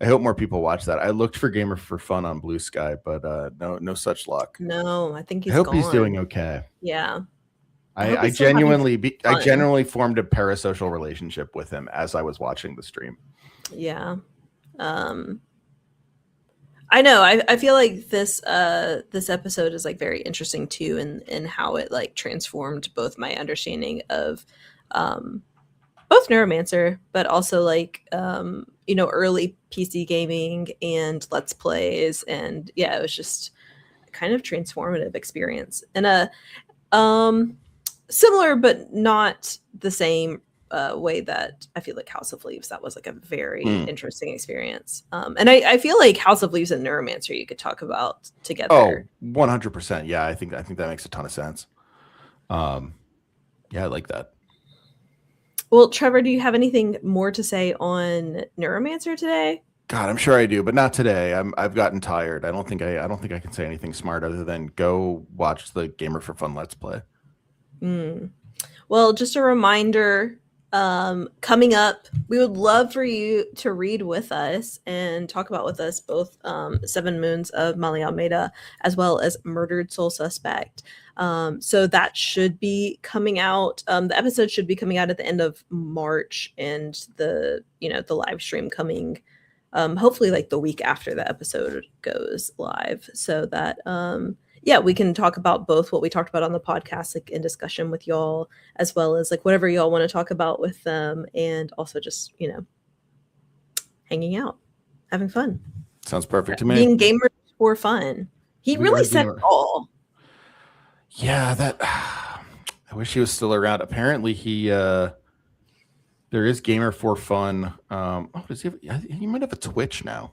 I hope more people watch that. I looked for Gamer for Fun on Blue Sky, but no such luck. No, I think I hope he's doing okay. Yeah. I genuinely formed a parasocial relationship with him as I was watching the stream. Yeah. I know. I feel like this episode is like very interesting too, in how it like transformed both my understanding of both Neuromancer, but also like early PC gaming and Let's Plays, and it was just kind of transformative experience in a similar but not the same way that I feel like House of Leaves, that was like a very interesting experience. And I feel like House of Leaves and Neuromancer you could talk about together. Oh, 100%. Yeah, I think that makes a ton of sense. I like that. Well, Trevor, do you have anything more to say on Neuromancer today? God, I'm sure I do, but not today. I've gotten tired. I don't think I can say anything smart other than go watch the Gamer for Fun Let's Play. Well, just a reminder, coming up, we would love for you to read with us and talk about with us both 7 Moons of Mali Almeida as well as Murdered Soul Suspect. So that should be coming out. The episode should be coming out at the end of March, and the live stream coming hopefully like the week after the episode goes live, so that we can talk about both what we talked about on the podcast, like in discussion with y'all, as well as like whatever y'all want to talk about with them, and also just hanging out, having fun. Sounds perfect to me. Being gamers for fun. He really said it all. Yeah, that I wish he was still around. Apparently he there is Gamer for Fun. Does he have, he might have a Twitch now.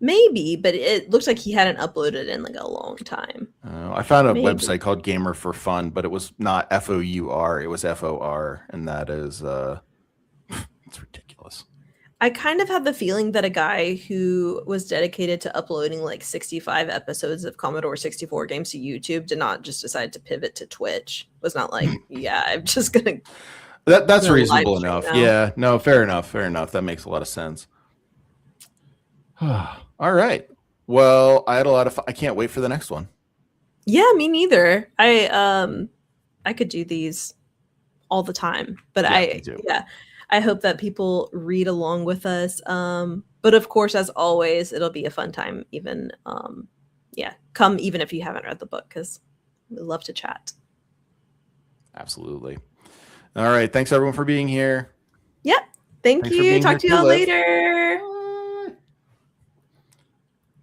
Maybe, but it looks like he hadn't uploaded in like a long time. I found a website called Gamer for Fun, but it was not FOUR, it was FOR, and that is it's ridiculous. I kind of have the feeling that a guy who was dedicated to uploading like 65 episodes of Commodore 64 games to YouTube did not just decide to pivot to Twitch. Was not like, I'm just gonna. That's reasonable enough. Now. Yeah, no, fair enough. That makes a lot of sense. All right. Well, I had a lot of fun. I can't wait for the next one. Yeah, me neither. I could do these all the time, but I hope that people read along with us. But of course, as always, it'll be a fun time. Even come even if you haven't read the book, because we love to chat. Absolutely. All right. Thanks everyone for being here. Yep. Thanks you. Talk to y'all later.